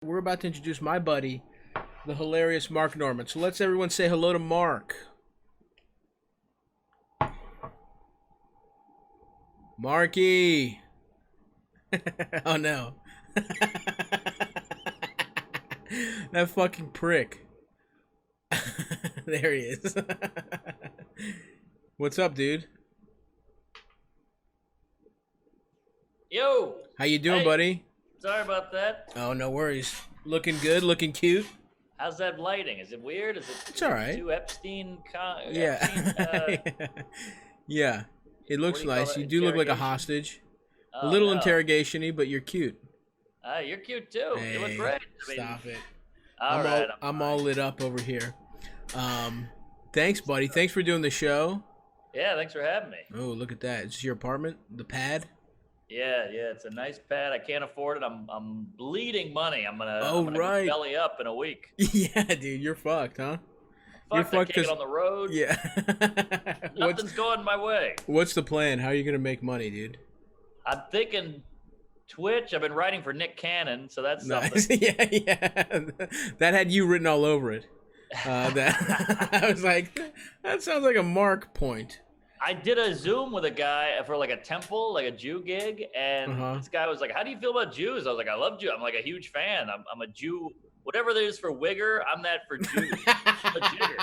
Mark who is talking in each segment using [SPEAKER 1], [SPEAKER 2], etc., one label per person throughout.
[SPEAKER 1] We're about to introduce my buddy, the hilarious Mark Norman. So let's everyone say hello to Mark. Marky. Oh no. That fucking prick. There he is. What's up, dude?
[SPEAKER 2] Yo!
[SPEAKER 1] How you doing,
[SPEAKER 2] Hey,
[SPEAKER 1] buddy?
[SPEAKER 2] sorry about that.
[SPEAKER 1] Oh, no worries. Looking good, looking cute.
[SPEAKER 2] How's that lighting? Is it weird?
[SPEAKER 1] It's all right.
[SPEAKER 2] Too Epstein?
[SPEAKER 1] Yeah. Yeah. It
[SPEAKER 2] What
[SPEAKER 1] looks
[SPEAKER 2] do you call
[SPEAKER 1] nice.
[SPEAKER 2] it?
[SPEAKER 1] You do look like a
[SPEAKER 2] Interrogation?
[SPEAKER 1] hostage. A
[SPEAKER 2] Oh
[SPEAKER 1] little
[SPEAKER 2] no.
[SPEAKER 1] interrogation-y, but you're cute.
[SPEAKER 2] You're cute too. You look
[SPEAKER 1] Hey,
[SPEAKER 2] great.
[SPEAKER 1] stop it.
[SPEAKER 2] All right.
[SPEAKER 1] I'm all lit up over here. Thanks, buddy. Thanks for doing the show.
[SPEAKER 2] Yeah, thanks for having me.
[SPEAKER 1] Oh, look at that. Is this your apartment? The pad?
[SPEAKER 2] Yeah, it's a nice pad. I can't afford it. I'm bleeding money. I'm gonna go
[SPEAKER 1] Right.
[SPEAKER 2] belly up in a week.
[SPEAKER 1] Yeah, dude. You're fucked, huh? You're
[SPEAKER 2] Fuck, I
[SPEAKER 1] fucked
[SPEAKER 2] can't get on the road.
[SPEAKER 1] Yeah.
[SPEAKER 2] Nothing's going my way.
[SPEAKER 1] What's the plan? How are you going to make money, dude?
[SPEAKER 2] I'm thinking Twitch. I've been writing for Nick Cannon, so that's
[SPEAKER 1] Nice.
[SPEAKER 2] something.
[SPEAKER 1] Yeah. That had you written all over it. I was like, that sounds like a Mark point.
[SPEAKER 2] I did a Zoom with a guy for like a temple, like a Jew gig, and this guy was like, "How do you feel about Jews?" I was like, "I love Jews. I'm like a huge fan. I'm a Jew. Whatever there is for Wigger, I'm that for Jews." A Jigger.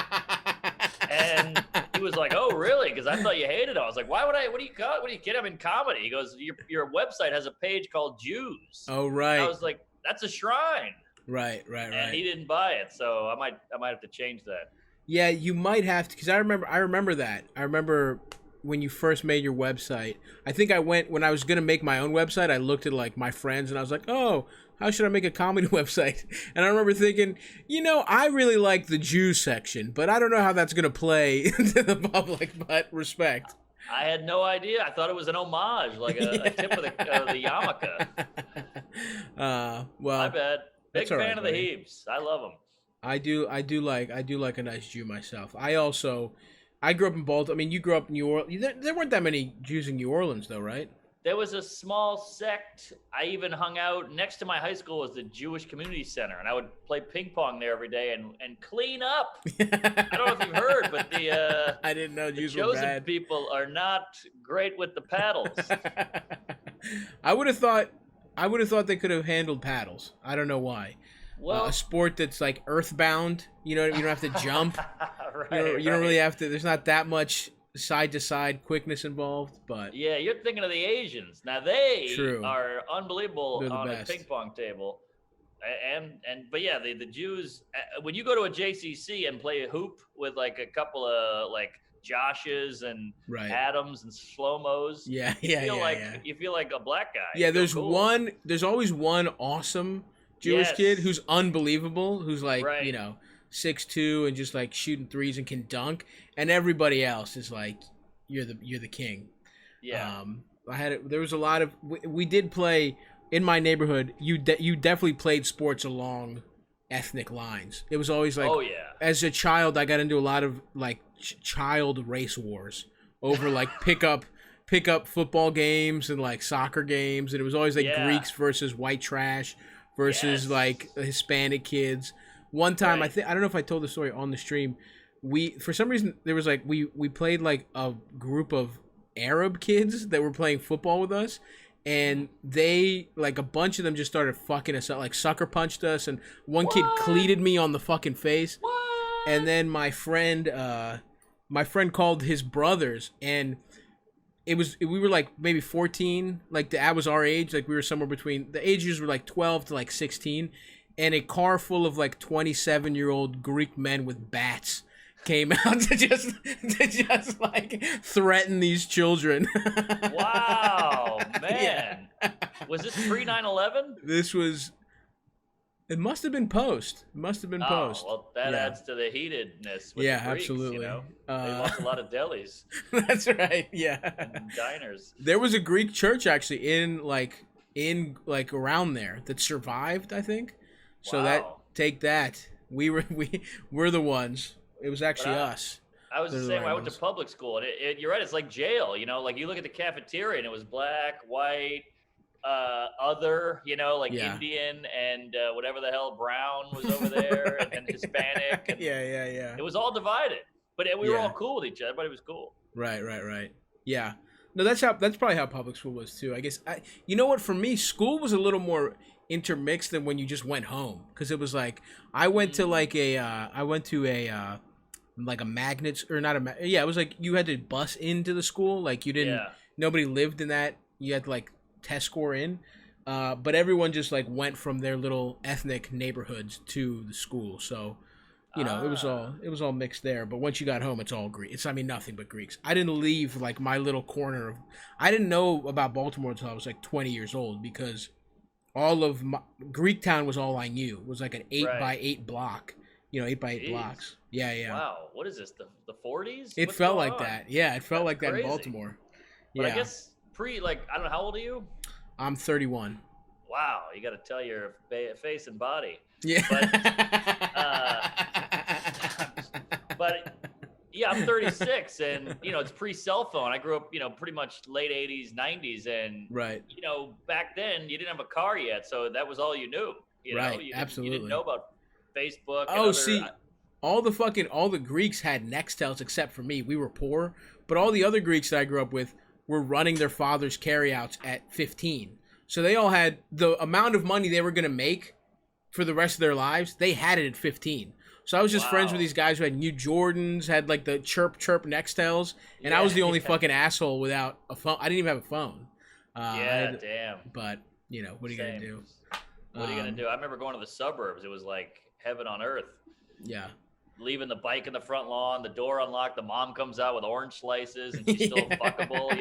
[SPEAKER 2] And he was like, "Oh, really? Because I thought you hated it." I was like, "Why would I? What do you call? What do you kidding? I'm in comedy." He goes, "Your website has a page called Jews."
[SPEAKER 1] Oh, right.
[SPEAKER 2] I was like, "That's a shrine."
[SPEAKER 1] Right.
[SPEAKER 2] And he didn't buy it, so I might have to change that.
[SPEAKER 1] Yeah, you might have to, because I remember that. I remember when you first made your website. I think when I was gonna make my own website, I looked at like my friends and I was like, oh, how should I make a comedy website? And I remember thinking, I really like the Jews section, but I don't know how that's gonna play to the public. But respect.
[SPEAKER 2] I had no idea. I thought it was an homage, like a tip of the yarmulke.
[SPEAKER 1] Well,
[SPEAKER 2] My bad. Big
[SPEAKER 1] that's all
[SPEAKER 2] fan
[SPEAKER 1] right,
[SPEAKER 2] of the
[SPEAKER 1] buddy.
[SPEAKER 2] Hebes. I love them.
[SPEAKER 1] I do like a nice Jew myself. I grew up in Baltimore. I mean, you grew up in New Orleans. There weren't that many Jews in New Orleans, though, right?
[SPEAKER 2] There was a small sect. I even hung out next to my high school was the Jewish Community Center, and I would play ping pong there every day and clean up. I don't know if you've heard, but the
[SPEAKER 1] I didn't know
[SPEAKER 2] the
[SPEAKER 1] Jews were
[SPEAKER 2] chosen
[SPEAKER 1] bad.
[SPEAKER 2] people are not great with the paddles.
[SPEAKER 1] I would have thought they could have handled paddles. I don't know why.
[SPEAKER 2] Well,
[SPEAKER 1] A sport that's like earthbound. You don't have to jump.
[SPEAKER 2] right,
[SPEAKER 1] You don't really have to. There's not that much side to side quickness involved, but
[SPEAKER 2] Yeah, you're thinking of the Asians. Now they
[SPEAKER 1] True.
[SPEAKER 2] are unbelievable
[SPEAKER 1] They're the
[SPEAKER 2] on
[SPEAKER 1] best.
[SPEAKER 2] a ping pong table. But yeah, the Jews, when you go to a JCC and play a hoop with like a couple of like Joshes and
[SPEAKER 1] right.
[SPEAKER 2] Adams and slow-mos,
[SPEAKER 1] Yeah,
[SPEAKER 2] you feel like a black guy.
[SPEAKER 1] Yeah,
[SPEAKER 2] You feel cool.
[SPEAKER 1] there's always one awesome Jewish
[SPEAKER 2] Yes.
[SPEAKER 1] kid who's unbelievable, who's like,
[SPEAKER 2] Right.
[SPEAKER 1] 6'2" and just like shooting threes and can dunk, and everybody else is like, you're the king.
[SPEAKER 2] Yeah.
[SPEAKER 1] There was a lot of, we did play in my neighborhood. You definitely played sports along ethnic lines. It was always like,
[SPEAKER 2] Oh yeah.
[SPEAKER 1] as a child, I got into a lot of like child race wars over like pickup football games and like soccer games, and it was always like
[SPEAKER 2] Yeah.
[SPEAKER 1] Greeks versus white trash versus
[SPEAKER 2] Yes.
[SPEAKER 1] like Hispanic kids. One time,
[SPEAKER 2] Right.
[SPEAKER 1] I don't know if I told the story on the stream. For some reason there was like we played like a group of Arab kids that were playing football with us, and they like a bunch of them just started fucking us up, like sucker punched us, and one kid
[SPEAKER 2] What?
[SPEAKER 1] cleated me on the fucking face.
[SPEAKER 2] What?
[SPEAKER 1] And then my friend called his brothers, and we were like maybe 14, like that was our age, like we were somewhere between, the ages were like 12 to like 16, and a car full of like 27-year-old Greek men with bats came out to just like threaten these children.
[SPEAKER 2] Wow,
[SPEAKER 1] Yeah.
[SPEAKER 2] man. Was this pre 9/11?
[SPEAKER 1] This was, it must have been post.
[SPEAKER 2] Oh, well, that
[SPEAKER 1] Yeah.
[SPEAKER 2] adds to the heatedness with
[SPEAKER 1] Yeah,
[SPEAKER 2] the Greeks,
[SPEAKER 1] absolutely.
[SPEAKER 2] They lost a lot of delis
[SPEAKER 1] That's right. Yeah.
[SPEAKER 2] and diners.
[SPEAKER 1] There was a Greek church actually in around there that survived, I think. So
[SPEAKER 2] Wow.
[SPEAKER 1] take that. We're the ones. It was actually
[SPEAKER 2] But
[SPEAKER 1] us.
[SPEAKER 2] I was the
[SPEAKER 1] They're the
[SPEAKER 2] same way.
[SPEAKER 1] right
[SPEAKER 2] I went
[SPEAKER 1] ones.
[SPEAKER 2] to public school, and you're right. It's like jail. Like you look at the cafeteria, and it was black, white, other, like
[SPEAKER 1] Yeah.
[SPEAKER 2] Indian and whatever the hell brown was over there, and then Hispanic, and
[SPEAKER 1] Yeah.
[SPEAKER 2] it was all divided. But we were
[SPEAKER 1] Yeah.
[SPEAKER 2] all cool with each other. Everybody was cool.
[SPEAKER 1] Right. Yeah. No, that's probably how public school was too. I guess you know what, for me, school was a little more intermixed than when you just went home, because it was like I went to like like a magnet, or not yeah, it was like you had to bus into the school, like you didn't nobody lived in that, you had to like test score in, but everyone just like went from their little ethnic neighborhoods to the school, so it was all mixed there. But once you got home, it's all Greek. It's, I mean, nothing but Greeks. I didn't leave like my little corner of. I didn't know about Baltimore until I was like 20 years old, because all of Greek Town was all I knew. It was like an 8x8 block. 8x8 blocks. Yeah.
[SPEAKER 2] Wow, what is this? The 40s?
[SPEAKER 1] It felt like that. Yeah, it felt like that in Baltimore.
[SPEAKER 2] But I guess I don't know, how old are you?
[SPEAKER 1] I'm 31.
[SPEAKER 2] Wow, you got to tell your face and body.
[SPEAKER 1] Yeah.
[SPEAKER 2] But yeah, I'm 36, and it's pre-cell phone. I grew up, pretty much late 80s, 90s, and
[SPEAKER 1] right.
[SPEAKER 2] Back then you didn't have a car yet, so that was all you knew.
[SPEAKER 1] Right, absolutely.
[SPEAKER 2] You didn't know about Facebook.
[SPEAKER 1] Oh, see, all the Greeks had Nextels except for me. We were poor, but all the other Greeks that I grew up with were running their father's carryouts at 15. So they all had the amount of money they were going to make for the rest of their lives. They had it at 15. So I was just friends with these guys who had New Jordans, had like the chirp Nextels, and I was the only fucking asshole without a phone. I didn't even have a phone.
[SPEAKER 2] Damn.
[SPEAKER 1] But, what are you going to do?
[SPEAKER 2] What are you going to do? I remember going to the suburbs. It was like heaven on earth.
[SPEAKER 1] Yeah.
[SPEAKER 2] Leaving the bike in the front lawn, the door unlocked, the mom comes out with orange slices, and she's still fuckable,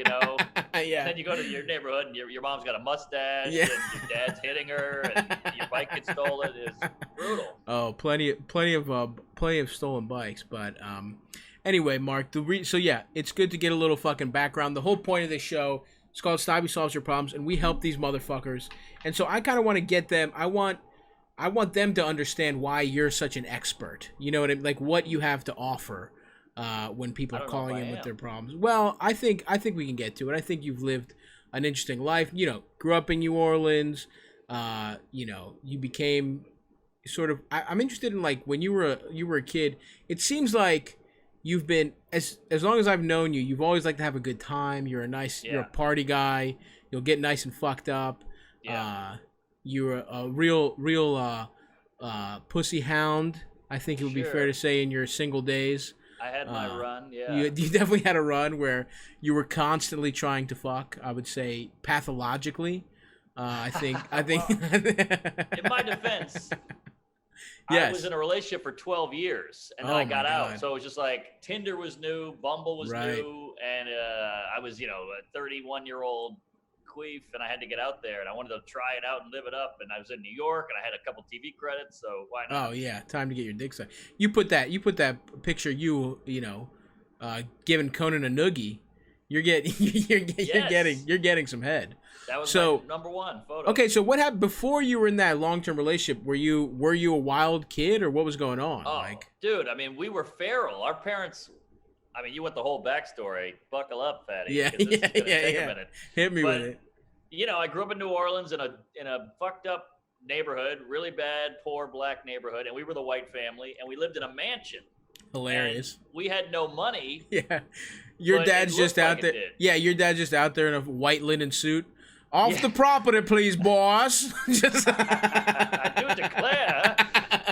[SPEAKER 1] Yeah.
[SPEAKER 2] And then you go to your neighborhood, and your mom's got a mustache, and your dad's hitting her, and your bike gets stolen. It's brutal.
[SPEAKER 1] Oh, plenty of stolen bikes. But anyway, Mark, so yeah, it's good to get a little fucking background. The whole point of this show is called Stabby Solves Your Problems, and we help these motherfuckers. And so I kind of want to get them. I want them to understand why you're such an expert. You know what I mean? Like what you have to offer when people are calling in with their problems. Well, I think we can get to it. I think you've lived an interesting life. Grew up in New Orleans. You became sort of. I'm interested in like when you were a kid. It seems like you've been as long as I've known you. You've always liked to have a good time. You're a party guy. You'll get nice and fucked up.
[SPEAKER 2] Yeah.
[SPEAKER 1] You're a real pussy hound. I think it would be fair to say in your single days.
[SPEAKER 2] I had my run, yeah.
[SPEAKER 1] You definitely had a run where you were constantly trying to fuck. I would say pathologically. I think.
[SPEAKER 2] In my defense, I was in a relationship for 12 years, and then I got out. So it was just like Tinder was new, Bumble was new, and I was, a 31-year-old queef, and I had to get out there, and I wanted to try it out and live it up. And I was in New York, and I had a couple TV credits, so why not?
[SPEAKER 1] Oh yeah, time to get your dick sucked. You put that picture, giving Conan a noogie. You're getting some head.
[SPEAKER 2] That was my number one photo.
[SPEAKER 1] Okay, so what happened before you were in that long-term relationship? Were you a wild kid, or what was going on?
[SPEAKER 2] Oh, dude, I mean, we were feral. Our parents. I mean, you want the whole backstory. Buckle up, fatty.
[SPEAKER 1] Yeah.
[SPEAKER 2] Take a minute.
[SPEAKER 1] Hit me with it.
[SPEAKER 2] I grew up in New Orleans in a fucked up neighborhood, really bad, poor black neighborhood, and we were the white family, and we lived in a mansion.
[SPEAKER 1] Hilarious.
[SPEAKER 2] And we had no money.
[SPEAKER 1] Yeah. Your dad's just out there. Yeah, your dad's just out there in a white linen suit. Off the property, please, boss.
[SPEAKER 2] I do declare.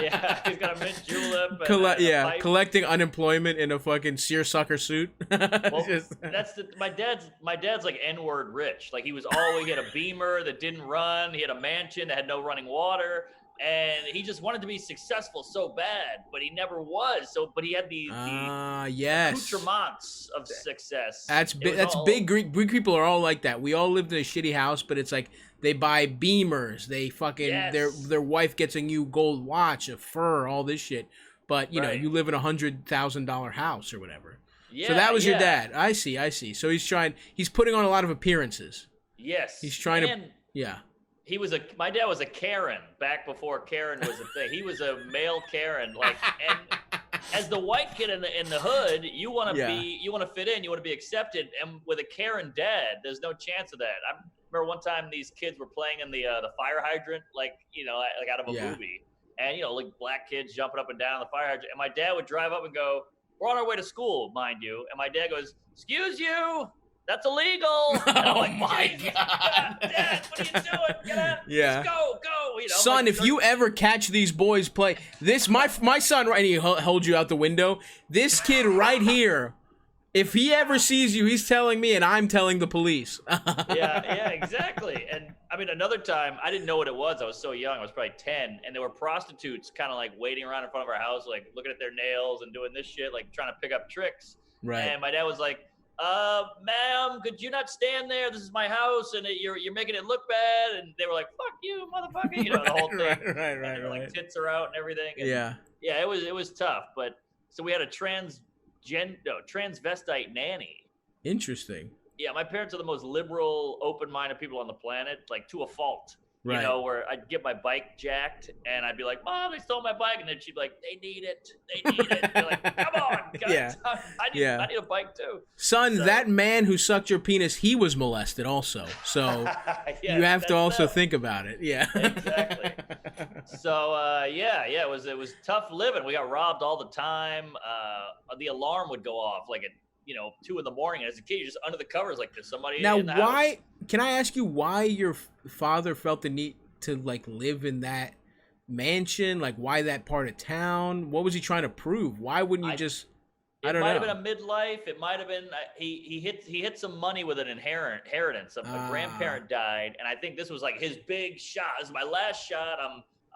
[SPEAKER 2] Yeah, he's got a mint julep. And
[SPEAKER 1] collecting unemployment in a fucking seersucker suit.
[SPEAKER 2] Well, my dad's like N-word rich. Like he had a Beamer that didn't run. He had a mansion that had no running water. And he just wanted to be successful so bad, but he never was. But he had the accoutrements of success.
[SPEAKER 1] That's big. Greek people are all like that. We all lived in a shitty house, but it's like they buy Beamers. They fucking their wife gets a new gold watch, a fur, all this shit. But you live in $100,000 house or whatever. Yeah, so that was your dad. I see. So he's putting on a lot of appearances.
[SPEAKER 2] Yes.
[SPEAKER 1] He's trying to.
[SPEAKER 2] My dad was a Karen back before Karen was a thing. He was a male Karen, and as the white kid in the hood, you want to fit in, you want to be accepted, and with a Karen dad, there's no chance of that. I remember one time these kids were playing in the fire hydrant, like out of a movie, and like black kids jumping up and down the fire hydrant, and my dad would drive up and go, "We're on our way to school, mind you," and my dad goes, "Excuse you, that's illegal." And I'm like,
[SPEAKER 1] my
[SPEAKER 2] God, Dad, what are you doing? Get out! Just go!
[SPEAKER 1] Son, if you ever catch these boys play this, my son, right, and he holds you out the window. This kid right here, if he ever sees you, he's telling me, and I'm telling the police.
[SPEAKER 2] yeah, exactly. And I mean, another time, I didn't know what it was. I was so young. I was probably 10, and there were prostitutes kind of like waiting around in front of our house, like looking at their nails and doing this shit, like trying to pick up tricks.
[SPEAKER 1] Right.
[SPEAKER 2] And my dad was like, "Ma'am, could you not stand there? This is my house, and you're making it look bad." And they were like, "Fuck you, motherfucker!" The whole thing.
[SPEAKER 1] Right.
[SPEAKER 2] Like tits are out and everything. And
[SPEAKER 1] yeah.
[SPEAKER 2] It was tough. But so we had a transvestite nanny.
[SPEAKER 1] Interesting.
[SPEAKER 2] Yeah, my parents are the most liberal, open-minded people on the planet, like to a fault.
[SPEAKER 1] Right.
[SPEAKER 2] Where I'd get my bike jacked, and I'd be like, "Mom, they stole my bike," and then she'd be like, "They need it. They're like, "Come on, guys. I need a bike too."
[SPEAKER 1] Son, that man who sucked your penis, he was molested also. So you have to also think about it. Yeah.
[SPEAKER 2] Exactly. So it was tough living. We got robbed all the time. The alarm would go off like at 2 a.m. And as a kid, you're just under the covers like there's somebody in the house.
[SPEAKER 1] Can I ask you why your father felt the need to like live in that mansion? Like why that part of town? What was he trying to prove? Why wouldn't you just? I don't know.
[SPEAKER 2] It might have been a midlife. It might have been he hit some money with an inheritance. A grandparent died, and I think this was like his big shot. This is my last shot.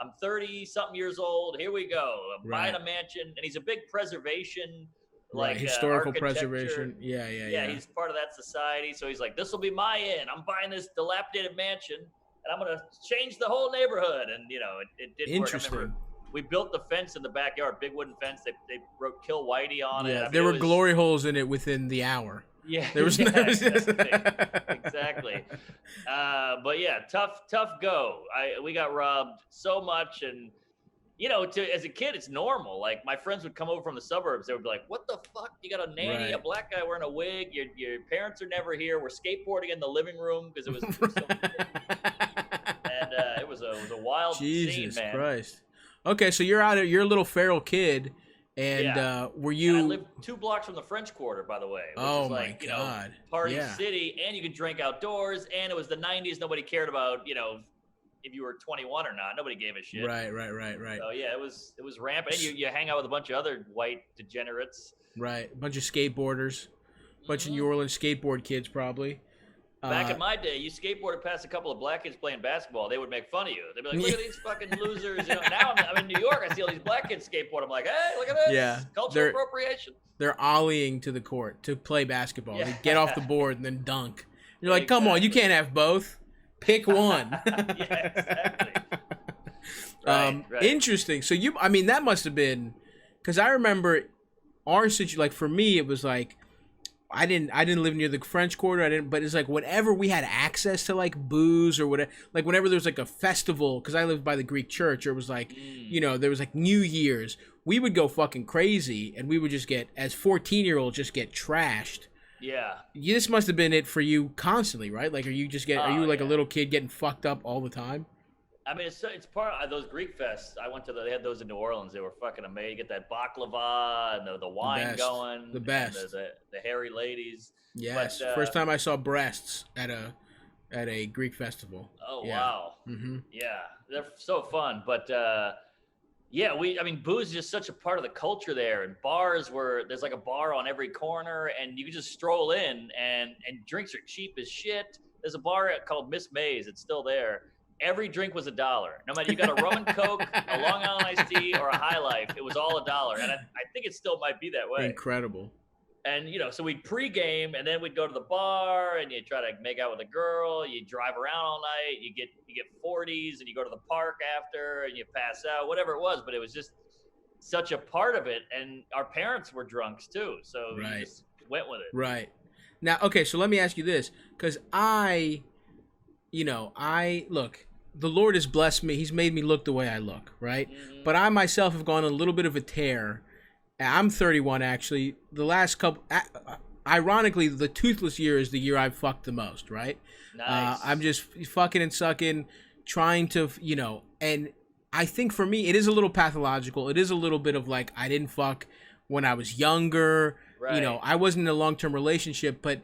[SPEAKER 2] I'm 30 something years old. Here we go. I'm buying a mansion, and he's a big preservation. Like
[SPEAKER 1] historical preservation. Yeah.
[SPEAKER 2] He's part of that society. So he's like, "This will be my inn. I'm buying this dilapidated mansion, and I'm going to change the whole neighborhood." And, it didn't
[SPEAKER 1] Interesting.
[SPEAKER 2] work. I remember we built the fence in the backyard, big wooden fence. They wrote "Kill Whitey" on it. I mean,
[SPEAKER 1] there were glory holes in it within the hour.
[SPEAKER 2] Yeah.
[SPEAKER 1] There was
[SPEAKER 2] exactly. But yeah, tough go. We got robbed so much, and as a kid, it's normal. Like my friends would come over from the suburbs. They would be like, "What the fuck? You got a nanny, a black guy wearing a wig. Your parents are never here. We're skateboarding in the living room because it was." And it was a wild scene, man.
[SPEAKER 1] Jesus Christ. Okay, so you're a little feral kid, and were you?
[SPEAKER 2] And I lived 2 blocks from the French Quarter, by the way. Which is like,
[SPEAKER 1] my God!
[SPEAKER 2] Party city, and you could drink outdoors, and it was the '90s. Nobody cared about if you were 21 or not. Nobody gave a shit.
[SPEAKER 1] Right.
[SPEAKER 2] So yeah, it was rampant. And you hang out with a bunch of other white degenerates.
[SPEAKER 1] Right, a bunch of skateboarders, bunch of New Orleans skateboard kids probably.
[SPEAKER 2] Back in my day, you skateboarded past a couple of black kids playing basketball. They would make fun of you. They'd be like, "Look at these fucking losers." Now I'm in New York. I see all these black kids skateboard. I'm like, "Hey, look at this.
[SPEAKER 1] Yeah,
[SPEAKER 2] Cultural appropriation."
[SPEAKER 1] They're ollieing to the court to play basketball. They get off the board and then dunk. You're like, "Come on, you can't have both. Pick one."
[SPEAKER 2] Yeah, exactly. Right.
[SPEAKER 1] Interesting. So that must have been, because I remember our situation. Like for me, it was like I didn't live near the French Quarter. But it's like whenever we had access to like booze or whatever, like whenever there was like a festival, because I lived by the Greek church, or it was like there was like New Year's, we would go fucking crazy, and we would just get, as 14-year-olds, just get trashed.
[SPEAKER 2] Yeah.
[SPEAKER 1] This must have been it for you constantly, right? Like, are you like a little kid getting fucked up all the time?
[SPEAKER 2] I mean, it's part of those Greek fests. I went to they had those in New Orleans. They were fucking amazing. You get that baklava and the wine going.
[SPEAKER 1] The best.
[SPEAKER 2] The hairy ladies.
[SPEAKER 1] Yes. First time I saw breasts at a Greek festival.
[SPEAKER 2] Oh, yeah. Wow. Mm-hmm. Yeah. They're so fun. But, booze is just such a part of the culture there. And bars there's like a bar on every corner, and you can just stroll in, and drinks are cheap as shit. There's a bar called Miss May's. It's still there. Every drink was $1. No matter you got a rum and Coke, a Long Island iced tea, or a High Life, it was all $1. And I think it still might be that way.
[SPEAKER 1] Incredible.
[SPEAKER 2] And, so we'd pregame, and then we'd go to the bar, and you try to make out with a girl. You drive around all night. You get 40s, and you go to the park after, and you pass out, whatever it was. But it was just such a part of it. And our parents were drunks, too. So we just went with it.
[SPEAKER 1] Right. Now, okay, so let me ask you this. Because look, the Lord has blessed me. He's made me look the way I look, right? Mm-hmm. But I myself have gone on a little bit of a tear. I'm 31, actually. The last couple, ironically, the toothless year is the year I've fucked the most, right?
[SPEAKER 2] Nice.
[SPEAKER 1] I'm just fucking and sucking, trying to, and I think for me, it is a little pathological. It is a little bit of like, I didn't fuck when I was younger.
[SPEAKER 2] Right.
[SPEAKER 1] I wasn't in a long-term relationship, but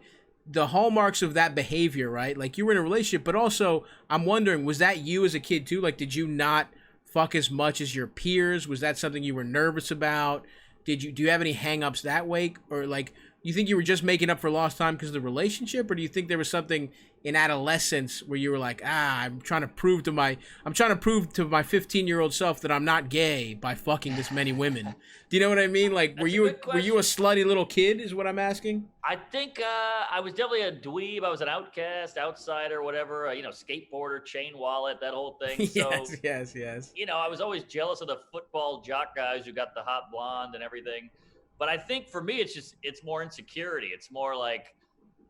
[SPEAKER 1] the hallmarks of that behavior, right? Like, you were in a relationship, but also I'm wondering, was that you as a kid too? Like, did you not fuck as much as your peers? Was that something you were nervous about? Do you have any hang-ups that way? Or like, you think you were just making up for lost time because of the relationship? Or do you think there was something in adolescence where you were like, I'm trying to prove to my 15-year-old self that I'm not gay by fucking this many women? Do you know what I mean? Like, were you a slutty little kid is what I'm asking?
[SPEAKER 2] I think I was definitely a dweeb. I was an outcast, outsider, whatever, skateboarder, chain wallet, that whole thing. So,
[SPEAKER 1] yes.
[SPEAKER 2] I was always jealous of the football jock guys who got the hot blonde and everything. But I think for me, it's more insecurity. It's more like,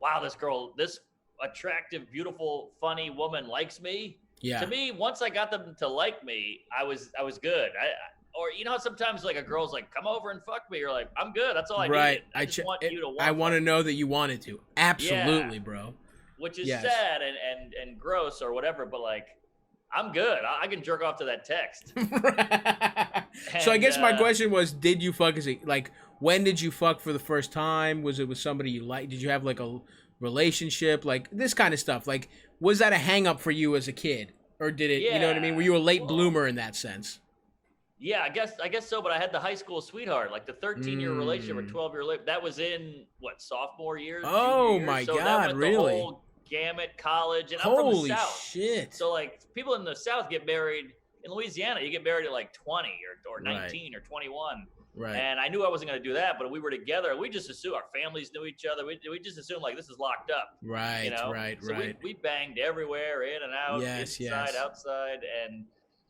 [SPEAKER 2] wow, this attractive, beautiful, funny woman likes me.
[SPEAKER 1] Yeah.
[SPEAKER 2] To me, once I got them to like me, I was good. Or sometimes like a girl's like, come over and fuck me. You're like, I'm good. That's all I need. I just want you to want.
[SPEAKER 1] I want to know that you wanted to. Absolutely, bro.
[SPEAKER 2] Which is sad and gross or whatever, but like, I'm good. I can jerk off to that text.
[SPEAKER 1] So I guess my question was, did you fuck when did you fuck for the first time? Was it with somebody you liked? Did you have like a relationship? Like this kind of stuff. Like, was that a hang up for you as a kid? Or did it, you know what I mean? Were you a late bloomer in that sense?
[SPEAKER 2] Yeah, I guess so, but I had the high school sweetheart, like the 13-year relationship or 12-year relationship. That was in sophomore year?
[SPEAKER 1] Oh my
[SPEAKER 2] so
[SPEAKER 1] God,
[SPEAKER 2] that went
[SPEAKER 1] really?
[SPEAKER 2] The whole gamut, college, and I'm from the South.
[SPEAKER 1] Holy shit.
[SPEAKER 2] So like people in the South get married in Louisiana, you get married at like 20 or 19 or 21.
[SPEAKER 1] Right.
[SPEAKER 2] And I knew I wasn't going to do that, but we were together. We just assumed our families knew each other. We just assumed like this is locked up.
[SPEAKER 1] Right, right.
[SPEAKER 2] We banged everywhere, in and out, inside, outside, and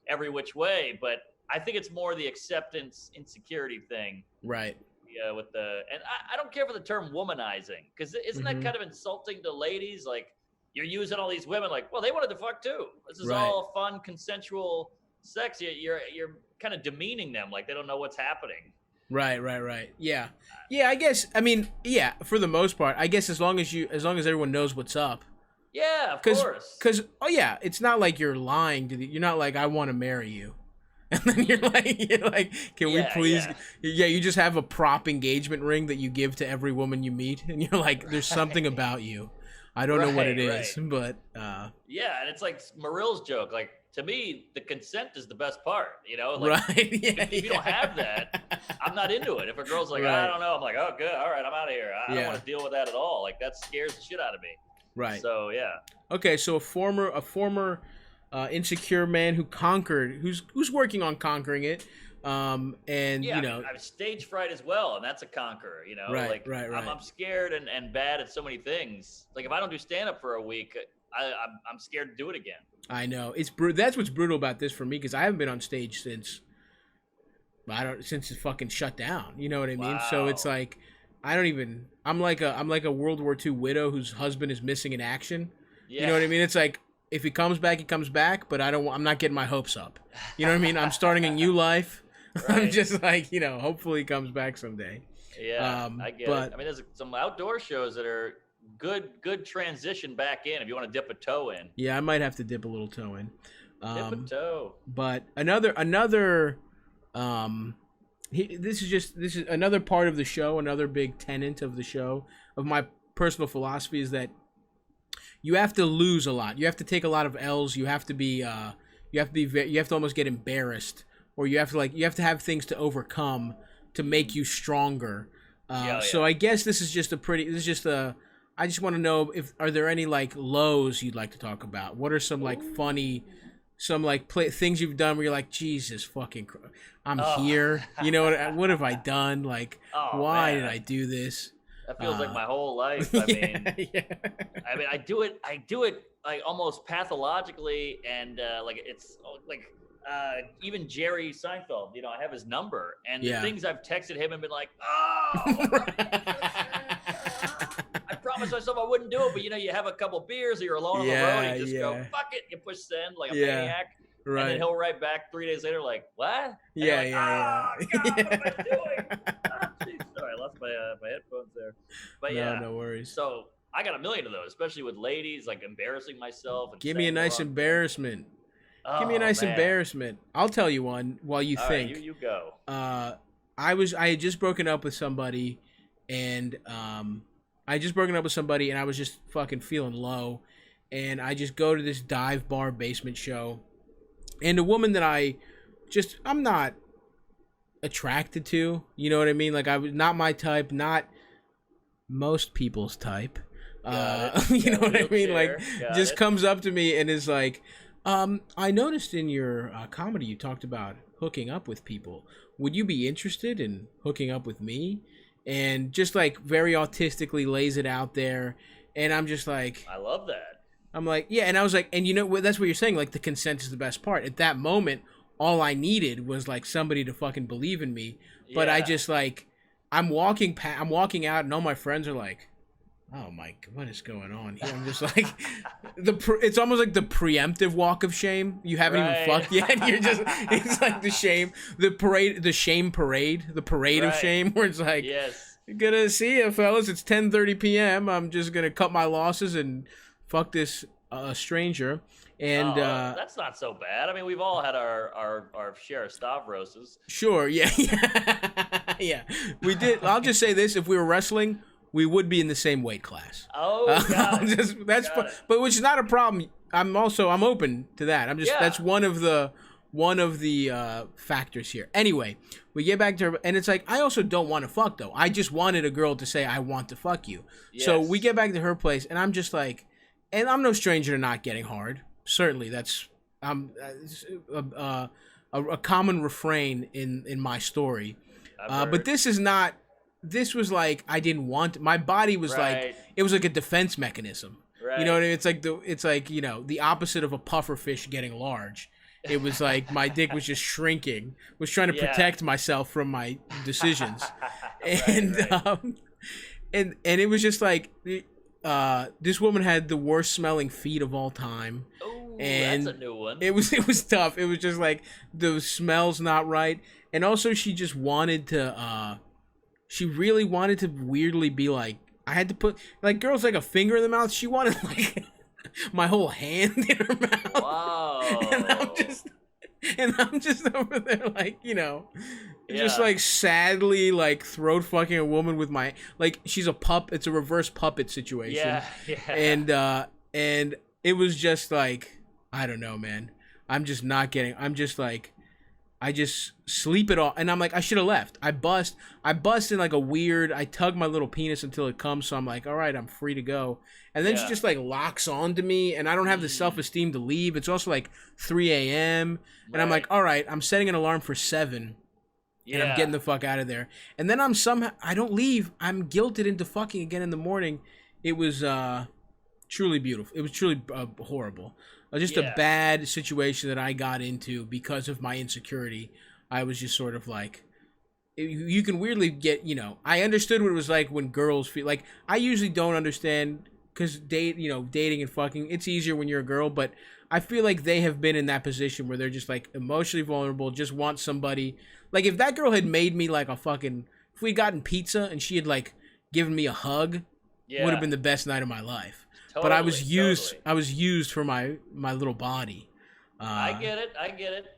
[SPEAKER 2] every which way. But I think it's more the acceptance insecurity thing.
[SPEAKER 1] Right.
[SPEAKER 2] Yeah, and I don't care for the term womanizing, because isn't that kind of insulting to ladies? Like, you're using all these women like, well, they wanted to fuck too. This is all fun, consensual sex. You're kind of demeaning them like they don't know what's happening.
[SPEAKER 1] Right. Yeah. I guess, I mean, yeah, for the most part, I guess as long as everyone knows what's up.
[SPEAKER 2] Yeah, of course.
[SPEAKER 1] Because, it's not like you're lying you're not like, I want to marry you. And then you're like, can we please? Yeah, you just have a prop engagement ring that you give to every woman you meet. And you're like, there's something about you. I don't know what it is, but.
[SPEAKER 2] Yeah, and it's like Marill's joke. Like, to me, the consent is the best part,
[SPEAKER 1] Right.
[SPEAKER 2] If you don't have that, I'm not into it. If a girl's like, I don't know, I'm like, oh, good. All right, I'm out of here. I don't want to deal with that at all. Like, that scares the shit out of me.
[SPEAKER 1] Right.
[SPEAKER 2] So, yeah.
[SPEAKER 1] Okay, so a former insecure man who's working on conquering it. And,
[SPEAKER 2] I have stage fright as well, and that's a conqueror,
[SPEAKER 1] Right.
[SPEAKER 2] I'm scared and bad at so many things. Like, if I don't do stand-up for a week, I'm scared to do it again. I know.
[SPEAKER 1] That's what's brutal about this for me, because I haven't been on stage since it's fucking shut down. You know what I mean?
[SPEAKER 2] Wow.
[SPEAKER 1] So it's like, I'm like a World War II widow whose husband is missing in action. Yeah. You know what I mean? It's like, if he comes back, he comes back, but I'm not getting my hopes up. You know what I mean? I'm starting a new life. Right. I'm just like, hopefully he comes back someday.
[SPEAKER 2] Yeah, I get it. I mean, there's some outdoor shows that are good transition back in if you want to dip a toe in.
[SPEAKER 1] Yeah, I might have to dip a little toe in.
[SPEAKER 2] Dip a toe.
[SPEAKER 1] But another this is another part of the show, another big tenet of the show, of my personal philosophy, is that you have to lose a lot. You have to take a lot of L's. You have to be you have to almost get embarrassed, or you have to have things to overcome to make you stronger. So I guess this is just I just want to know, are there any like lows you'd like to talk about? What are some like funny, things you've done where you're like, Jesus fucking Christ, I'm here. You know what have I done? Like, why did I do this?
[SPEAKER 2] That feels like my whole life. I mean, I do it like almost pathologically, and it's like even Jerry Seinfeld. I have his number, and the things I've texted him and been like, I promised myself I wouldn't do it, but you have a couple beers, or you're alone on the road, and you just go, fuck it, you push send like a maniac. Right. And then he'll write back 3 days later like, what? And God, what am I doing? Sorry, I lost my headphones there. But
[SPEAKER 1] No,
[SPEAKER 2] yeah,
[SPEAKER 1] no worries.
[SPEAKER 2] so I got a million of those, especially with ladies, like embarrassing myself and
[SPEAKER 1] Give me a
[SPEAKER 2] saying the
[SPEAKER 1] nice
[SPEAKER 2] wrong thing.
[SPEAKER 1] embarrassment. Give me a
[SPEAKER 2] Oh
[SPEAKER 1] nice
[SPEAKER 2] man!
[SPEAKER 1] embarrassment. I'll tell you one while you
[SPEAKER 2] All right,
[SPEAKER 1] think.
[SPEAKER 2] you go.
[SPEAKER 1] Uh, I had just broken up with somebody, and I was just fucking feeling low, and I just go to this dive bar basement show, and a woman that I'm not attracted to. You know what I mean? Like I was not my type, not most people's type.
[SPEAKER 2] Got it.
[SPEAKER 1] You know
[SPEAKER 2] Got a
[SPEAKER 1] what I mean? Like,
[SPEAKER 2] wheelchair. Got
[SPEAKER 1] just
[SPEAKER 2] it.
[SPEAKER 1] comes up to me and is like, I noticed in your comedy you talked about hooking up with people. Would you be interested in hooking up with me? And just like very autistically lays it out there. And I'm just like,
[SPEAKER 2] I love that.
[SPEAKER 1] I'm like, yeah. And I was like, and you know what? That's what you're saying. Like, the consent is the best part. At that moment, all I needed was like somebody to fucking believe in me. But I
[SPEAKER 2] Yeah.
[SPEAKER 1] just like, I'm walking out, and all my friends are like, "Oh my, what is going on here?" I'm just like, it's almost like the preemptive walk of shame. You haven't even
[SPEAKER 2] Right.
[SPEAKER 1] fucked yet. You're just, it's like the shame, the shame parade, the parade of
[SPEAKER 2] Right.
[SPEAKER 1] shame, where it's like,
[SPEAKER 2] Yes.
[SPEAKER 1] gonna see you, fellas. It's 10:30 p.m. I'm just gonna cut my losses and fuck this stranger. And
[SPEAKER 2] That's not so bad. I mean, we've all had our share of Stavroses.
[SPEAKER 1] sure, yeah, yeah, yeah. We did. I'll just say this: if we were wrestling, we would be in the same weight class.
[SPEAKER 2] Oh, got it.
[SPEAKER 1] That's
[SPEAKER 2] Got it.
[SPEAKER 1] but which is not a problem. I'm open to that.
[SPEAKER 2] Yeah.
[SPEAKER 1] That's one of the factors here. Anyway, we get back to her, and it's like, I also don't want to fuck though. I just wanted a girl to say I want to fuck you. So
[SPEAKER 2] Yes.
[SPEAKER 1] we get back to her place, and I'm just like, and I'm no stranger to not getting hard. Certainly, that's a common refrain in my story.
[SPEAKER 2] I've
[SPEAKER 1] But
[SPEAKER 2] heard.
[SPEAKER 1] this is not. This was like I didn't want. My body was like,
[SPEAKER 2] Right.
[SPEAKER 1] it was like a defense mechanism.
[SPEAKER 2] Right.
[SPEAKER 1] You know what I mean? It's like the opposite of a puffer fish getting large. It was like my dick was just shrinking. Was trying to
[SPEAKER 2] Yeah.
[SPEAKER 1] protect myself from my decisions.
[SPEAKER 2] Right,
[SPEAKER 1] And
[SPEAKER 2] right.
[SPEAKER 1] and it was just like this woman had the worst smelling feet of all time.
[SPEAKER 2] Ooh,
[SPEAKER 1] And
[SPEAKER 2] that's a new one.
[SPEAKER 1] It was tough. It was just like the smell's not right. And also she just wanted to she really wanted to weirdly be like, I had to put like girls like a finger in the mouth. She wanted like my whole hand in her mouth.
[SPEAKER 2] Wow.
[SPEAKER 1] And I'm just over there like, just
[SPEAKER 2] Yeah.
[SPEAKER 1] like sadly like throat fucking a woman with my like she's a pup. It's a reverse puppet situation.
[SPEAKER 2] Yeah. Yeah.
[SPEAKER 1] And it was just like, I don't know, man. I'm just like, I just sleep it off, and I'm like, I should have left. I bust in like a weird. I tug my little penis until it comes, so I'm like, all right, I'm free to go. And then she
[SPEAKER 2] Yeah.
[SPEAKER 1] just like locks onto me, and I don't have the self-esteem to leave. It's also like 3 a.m. and I'm like,
[SPEAKER 2] Right.
[SPEAKER 1] all right, I'm setting an alarm for 7, and I'm getting the fuck out of there. And then I don't leave. I'm guilted into fucking again in the morning. It was truly beautiful. It was truly horrible. Just a
[SPEAKER 2] Yeah.
[SPEAKER 1] bad situation that I got into because of my insecurity. I was just sort of like, you can weirdly get, I understood what it was like when girls feel like, I usually don't understand because dating and fucking, it's easier when you're a girl, but I feel like they have been in that position where they're just like emotionally vulnerable, just want somebody. Like if that girl had made me like if we'd gotten pizza and she had like given me a hug, would have been the best night of my life. But I was used.
[SPEAKER 2] Totally.
[SPEAKER 1] I was used for my little body.
[SPEAKER 2] I get it,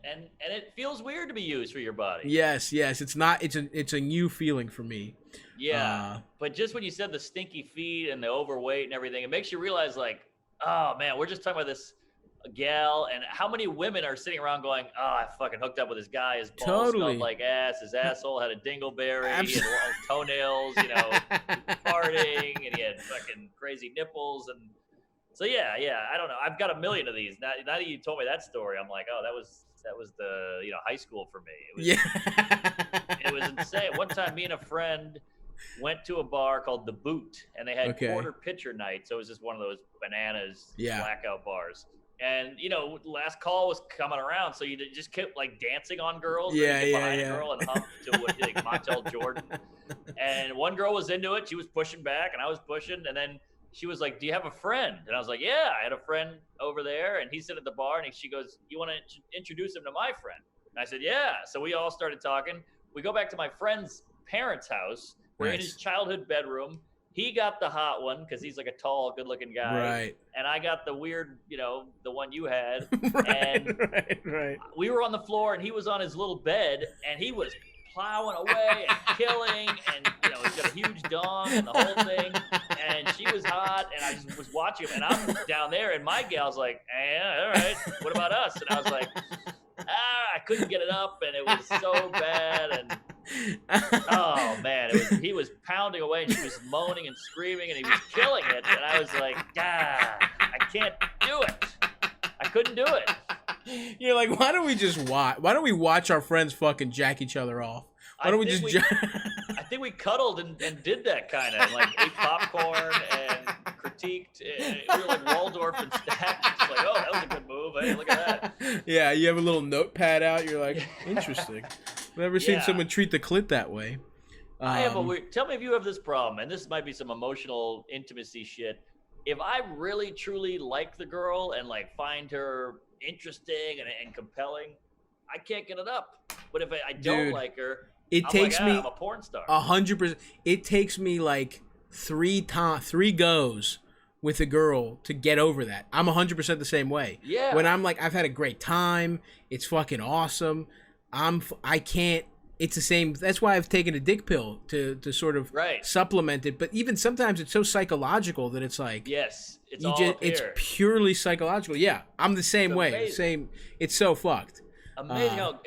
[SPEAKER 2] and it feels weird to be used for your body.
[SPEAKER 1] Yes. It's not. It's a new feeling for me.
[SPEAKER 2] Yeah, but just when you said the stinky feet and the overweight and everything, it makes you realize, like, oh man, we're just talking about this gal, and how many women are sitting around going, oh, I fucking hooked up with this guy. His balls
[SPEAKER 1] Totally.
[SPEAKER 2] smelled like ass. His asshole had a dingleberry. He
[SPEAKER 1] Absolutely.
[SPEAKER 2] had long toenails. Farting, and he had fucking crazy nipples, and so yeah. I don't know. I've got a million of these. Now that you told me that story, I'm like, oh, that was the high school for me. It was insane. One time, me and a friend went to a bar called The Boot, and they had quarter pitcher night. So it was just one of those bananas blackout bars. And last call was coming around, so you just kept like dancing on girls. Get behind a girl and hump to what like Montel Jordan. And one girl was into it. She was pushing back, and I was pushing. And then she was like, "Do you have a friend?" And I was like, "Yeah, I had a friend over there." And he sat at the bar, and she goes, "You want to introduce him to my friend?" And I said, "Yeah." So we all started talking. We go back to my friend's parents' house. We're in his childhood bedroom. he got the hot one because he's like a tall, good-looking guy,
[SPEAKER 1] Right.
[SPEAKER 2] and I got the weird, the one you had.
[SPEAKER 1] Right,
[SPEAKER 2] And
[SPEAKER 1] right.
[SPEAKER 2] we were on the floor, and he was on his little bed, and he was plowing away and killing, and he's got a huge dong and the whole thing, and she was hot, and I just was watching him, and I'm down there, and my gal's like, all right, what about us? And I was like, I couldn't get it up, and it was so bad, and oh man, he was pounding away, and she was moaning and screaming, and he was killing it, and I was like, I can't do it. I couldn't do it.
[SPEAKER 1] You're like, why don't we just watch? Why don't we watch our friends fucking jack each other off? Why don't we just?
[SPEAKER 2] I think we cuddled and did that kind of, like ate popcorn and critiqued. We were like Waldorf and Stack. Just like, oh, that was a good move. Hey, look at that.
[SPEAKER 1] Yeah, you have a little notepad out. You're like, interesting. Never seen someone treat the clit that way.
[SPEAKER 2] I have a weird. Tell me if you have this problem, and this might be some emotional intimacy shit. If I really truly like the girl and like find her interesting and compelling, I can't get it up. But if I don't like her,
[SPEAKER 1] it takes me
[SPEAKER 2] I'm a porn star.
[SPEAKER 1] 100%. It takes me like three goes with a girl to get over that. I'm 100% the same way.
[SPEAKER 2] Yeah.
[SPEAKER 1] When I'm like, I've had a great time, it's fucking awesome. I can't. It's the same. That's why I've taken a dick pill to sort of supplement it. But even sometimes it's so psychological that it's like,
[SPEAKER 2] yes, it's
[SPEAKER 1] it's purely psychological. Yeah, I'm the same way.
[SPEAKER 2] Amazing.
[SPEAKER 1] Same. It's so fucked.
[SPEAKER 2] Amazing how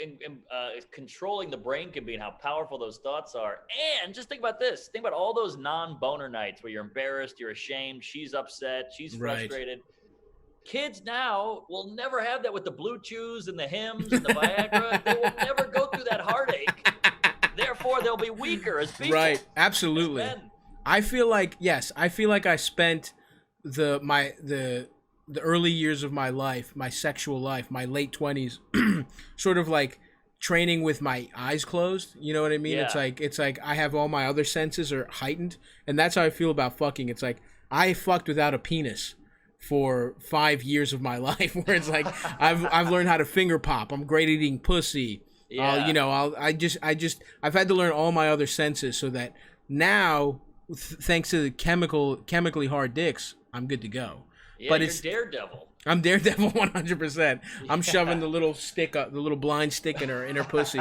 [SPEAKER 2] controlling the brain can be and how powerful those thoughts are. And just think about this. Think about all those non-boner nights where you're embarrassed, you're ashamed, she's upset, she's frustrated. Kids now will never have that with the Blue Chews and the Hims and the Viagra. They will never go through that heartache. Therefore, they'll be weaker as people.
[SPEAKER 1] Right. Absolutely. I feel like I spent the early years of my life, my sexual life, my late 20s, sort of like training with my eyes closed. You know what I mean?
[SPEAKER 2] Yeah.
[SPEAKER 1] It's like I have all my other senses are heightened, and that's how I feel about fucking. It's like I fucked without a penis for 5 years of my life, where it's like I've learned how to finger pop. I'm great at eating pussy.
[SPEAKER 2] Yeah.
[SPEAKER 1] I've had to learn all my other senses so that now, thanks to the chemically hard dicks, I'm good to go.
[SPEAKER 2] Yeah,
[SPEAKER 1] but
[SPEAKER 2] you're Daredevil.
[SPEAKER 1] I'm Daredevil 100%. I'm shoving the little stick up, the little blind stick in her pussy.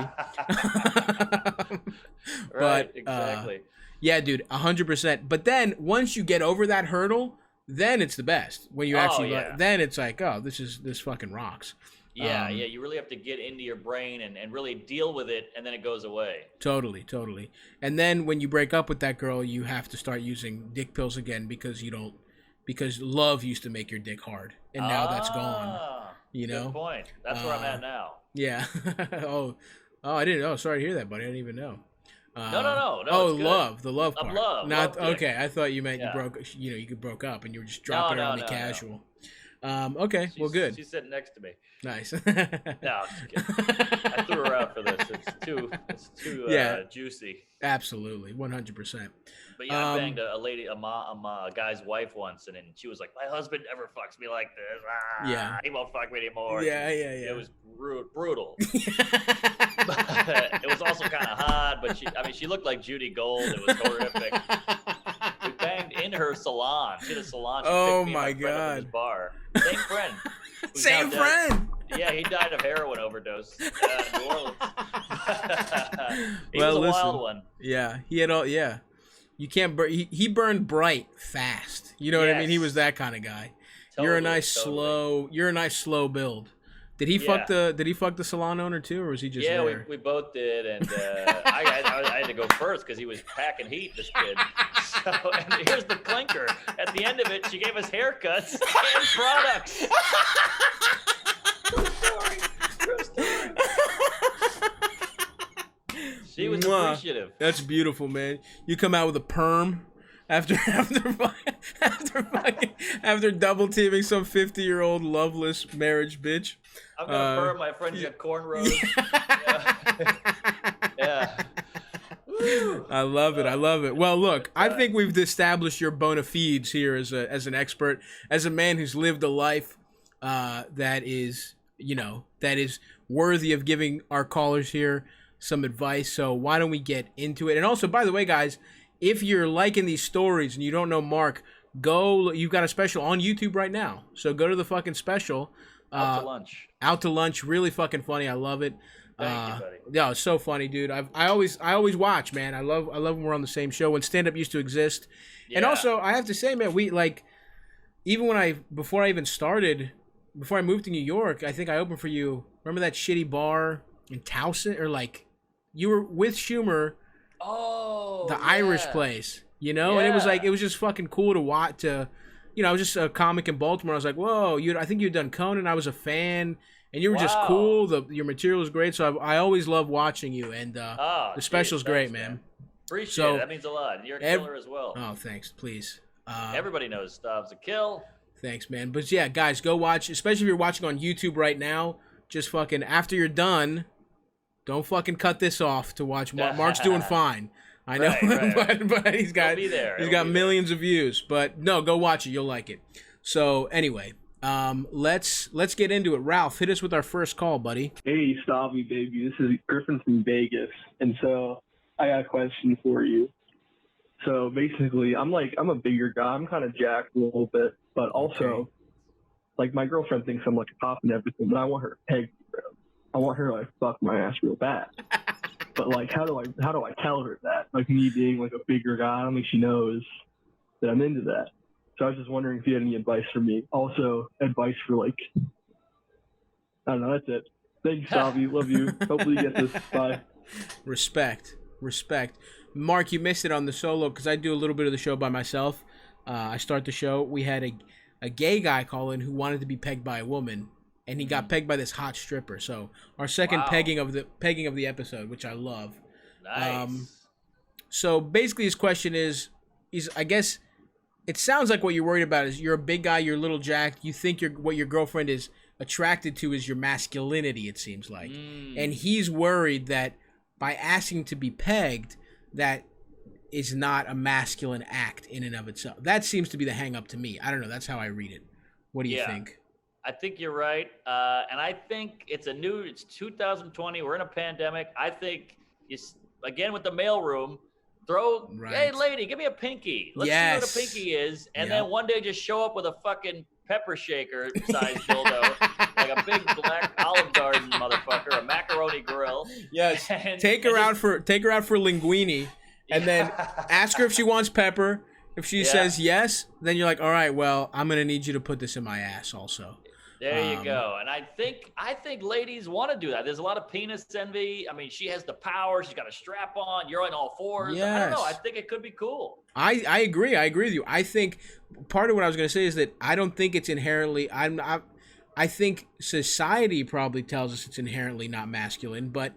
[SPEAKER 2] Right, exactly.
[SPEAKER 1] Yeah, dude, 100%. But then once you get over that hurdle, then it's the best. When you then it's like, oh, this fucking rocks.
[SPEAKER 2] Yeah, you really have to get into your brain and really deal with it, and then it goes away.
[SPEAKER 1] Totally. And then when you break up with that girl, you have to start using dick pills again because love used to make your dick hard, and now that's gone.
[SPEAKER 2] Good point. That's where I'm at now.
[SPEAKER 1] Yeah. oh, I didn't know. Sorry to hear that, buddy. I didn't even know.
[SPEAKER 2] No.
[SPEAKER 1] Oh, love, the love part.
[SPEAKER 2] Love.
[SPEAKER 1] Not
[SPEAKER 2] love
[SPEAKER 1] okay. I thought you meant you broke up and you were just dropping it on me casual. Okay, well, good.
[SPEAKER 2] She's sitting next to me.
[SPEAKER 1] Nice.
[SPEAKER 2] No, just kidding. I threw her out for this. It's too juicy.
[SPEAKER 1] Absolutely, 100%.
[SPEAKER 2] But yeah, I banged a guy's wife once, and then she was like, "My husband never fucks me like this. He won't fuck me anymore."
[SPEAKER 1] Yeah.
[SPEAKER 2] It was brutal. It was also kind of hot, but she looked like Judy Gold. It was horrific. We banged in her salon. She had a salon. She picked me and my friend up at his bar. Same friend.
[SPEAKER 1] Same friend.
[SPEAKER 2] Yeah, he died of heroin overdose in New Orleans. He was a wild one.
[SPEAKER 1] Yeah, he had all. Yeah, you can't burn. He burned bright fast. You know what I mean? He was that kind of guy.
[SPEAKER 2] Totally,
[SPEAKER 1] you're a nice slow build. Did he fuck the salon owner too, or was he just there?
[SPEAKER 2] Yeah, we both did, and I had to go first because he was packing heat. This kid. So, and here's the clinker. At the end of it, she gave us haircuts and products. True story. She was appreciative.
[SPEAKER 1] That's beautiful, man. You come out with a perm after double teaming some 50-year-old loveless marriage bitch.
[SPEAKER 2] I've got a perm. My friend's got cornrows. Yeah.
[SPEAKER 1] I love it. Well, look, I think we've established your bona fides here as an expert, as a man who's lived a life that is worthy of giving our callers here some advice. So why don't we get into it? And also, by the way, guys, if you're liking these stories and you don't know Mark, go. You've got a special on YouTube right now, so go to the fucking special.
[SPEAKER 2] Out to lunch.
[SPEAKER 1] Out to lunch, really fucking funny. I love it.
[SPEAKER 2] Thank you, buddy.
[SPEAKER 1] Yeah, it's so funny, dude. I always watch, man. I love when we're on the same show when stand up used to exist. Yeah. And also, I have to say, man, we like even before I moved to New York, I think I opened for you. Remember that shitty bar in Towson, or like you were with Schumer.
[SPEAKER 2] Oh,
[SPEAKER 1] the Irish place, you know, and it was just fucking cool to watch. I was just a comic in Baltimore. I was like, whoa, I think you'd done Conan. I was a fan, and you were just cool. Your material was great, so I always love watching you. And the special's great, man.
[SPEAKER 2] Appreciate it. That means a lot. You're a killer as well.
[SPEAKER 1] Oh, thanks. Please.
[SPEAKER 2] Everybody knows Stav's a kill.
[SPEAKER 1] Thanks, man. But yeah, guys, go watch. Especially if you're watching on YouTube right now. Just fucking after you're done, don't fucking cut this off to watch. Mark's doing fine. I know, right. but he's got millions of views. But no, go watch it. You'll like it. So anyway, let's get into it. Ralph, hit us with our first call, buddy.
[SPEAKER 3] Hey, Stavy, baby. This is Griffin from Vegas, and so I got a question for you. So basically, I'm a bigger guy. I'm kind of jacked a little bit, but also, like, my girlfriend thinks I'm like a cop and everything, but I want her to peg me, bro. I want her to like fuck my ass real bad. But like, how do I tell her that? Like, me being like a bigger guy, I don't think she knows that I'm into that. So I was just wondering if you had any advice for me. Also, advice for like, I don't know. That's it. Thanks, Stavy. Love you. Hopefully you get this. Bye.
[SPEAKER 1] Respect. Mark, you missed it on the solo because I do a little bit of the show by myself. I start the show. We had a gay guy call in who wanted to be pegged by a woman, and he got pegged by this hot stripper. So our second pegging of the episode, which I love.
[SPEAKER 2] Nice.
[SPEAKER 1] So basically, his question is I guess it sounds like what you're worried about is you're a big guy, you're a little jacked. You think what your girlfriend is attracted to is your masculinity. It seems like, and he's worried that by asking to be pegged, that is not a masculine act in and of itself. That seems to be the hang up to me. I don't know. That's how I read it. What do you think?
[SPEAKER 2] I think you're right. And I think it's 2020. We're in a pandemic. I think again with the mailroom, hey lady, give me a pinky. Let's see what a pinky is. And then one day just show up with a fucking pepper shaker sized dildo, like a big black Olive Garden motherfucker, a macaroni grill.
[SPEAKER 1] Yes. Take her out for linguine, and then ask her if she wants pepper. If she says yes, then you're like, all right, well, I'm gonna need you to put this in my ass also.
[SPEAKER 2] There you go. And I think ladies want to do that. There's a lot of penis envy. I mean, she has the power. She's got a strap on. You're on all fours. Yes. I don't know. I think it could be cool.
[SPEAKER 1] I agree. I agree with you. I think part of what I was going to say is that I don't think it's inherently. I think society probably tells us it's inherently not masculine. But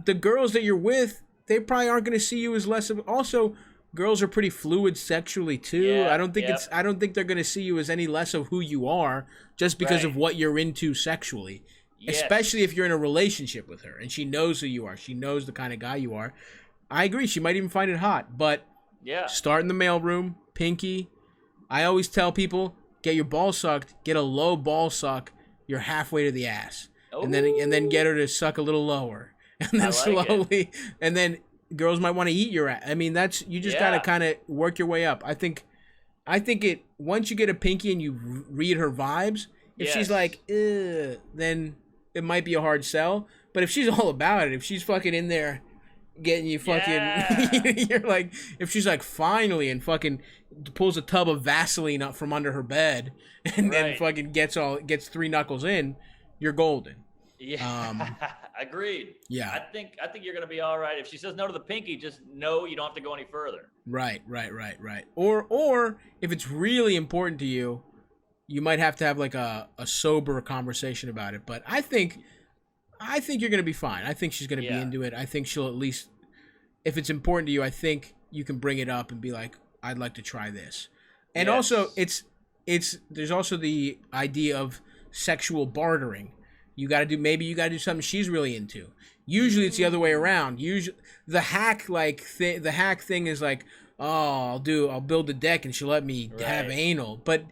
[SPEAKER 1] the girls that you're with, they probably aren't going to see you as less of. Also, girls are pretty fluid sexually too. Yeah, I don't think they're going to see you as any less of who you are just because of what you're into sexually. Yes. Especially if you're in a relationship with her and she knows who you are. She knows the kind of guy you are. I agree. She might even find it hot. But start in the mailroom, pinky. I always tell people, get your ball sucked, get a low ball suck. You're halfway to the ass. Ooh. And then get her to suck a little lower. And then slowly and then girls might want to eat your ass. I mean, you just got to kind of work your way up. I think once you get a pinky and you read her vibes, if she's like, then it might be a hard sell. But if she's all about it, if she's fucking in there getting you fucking, you're like, if she's like finally and fucking pulls a tub of Vaseline up from under her bed and then fucking gets 3 knuckles in, you're golden.
[SPEAKER 2] Yeah, agreed.
[SPEAKER 1] Yeah,
[SPEAKER 2] I think you're gonna be all right. If she says no to the pinky, just know you don't have to go any further.
[SPEAKER 1] Right. Or if it's really important to you, you might have to have like a sober conversation about it. But I think you're gonna be fine. I think she's gonna be into it. I think she'll at least, if it's important to you, I think you can bring it up and be like, I'd like to try this. And also, there's also the idea of sexual bartering. You got to do something she's really into. Usually it's the other way around. Usually the hack thing is like, I'll build a deck and she'll let me have anal. But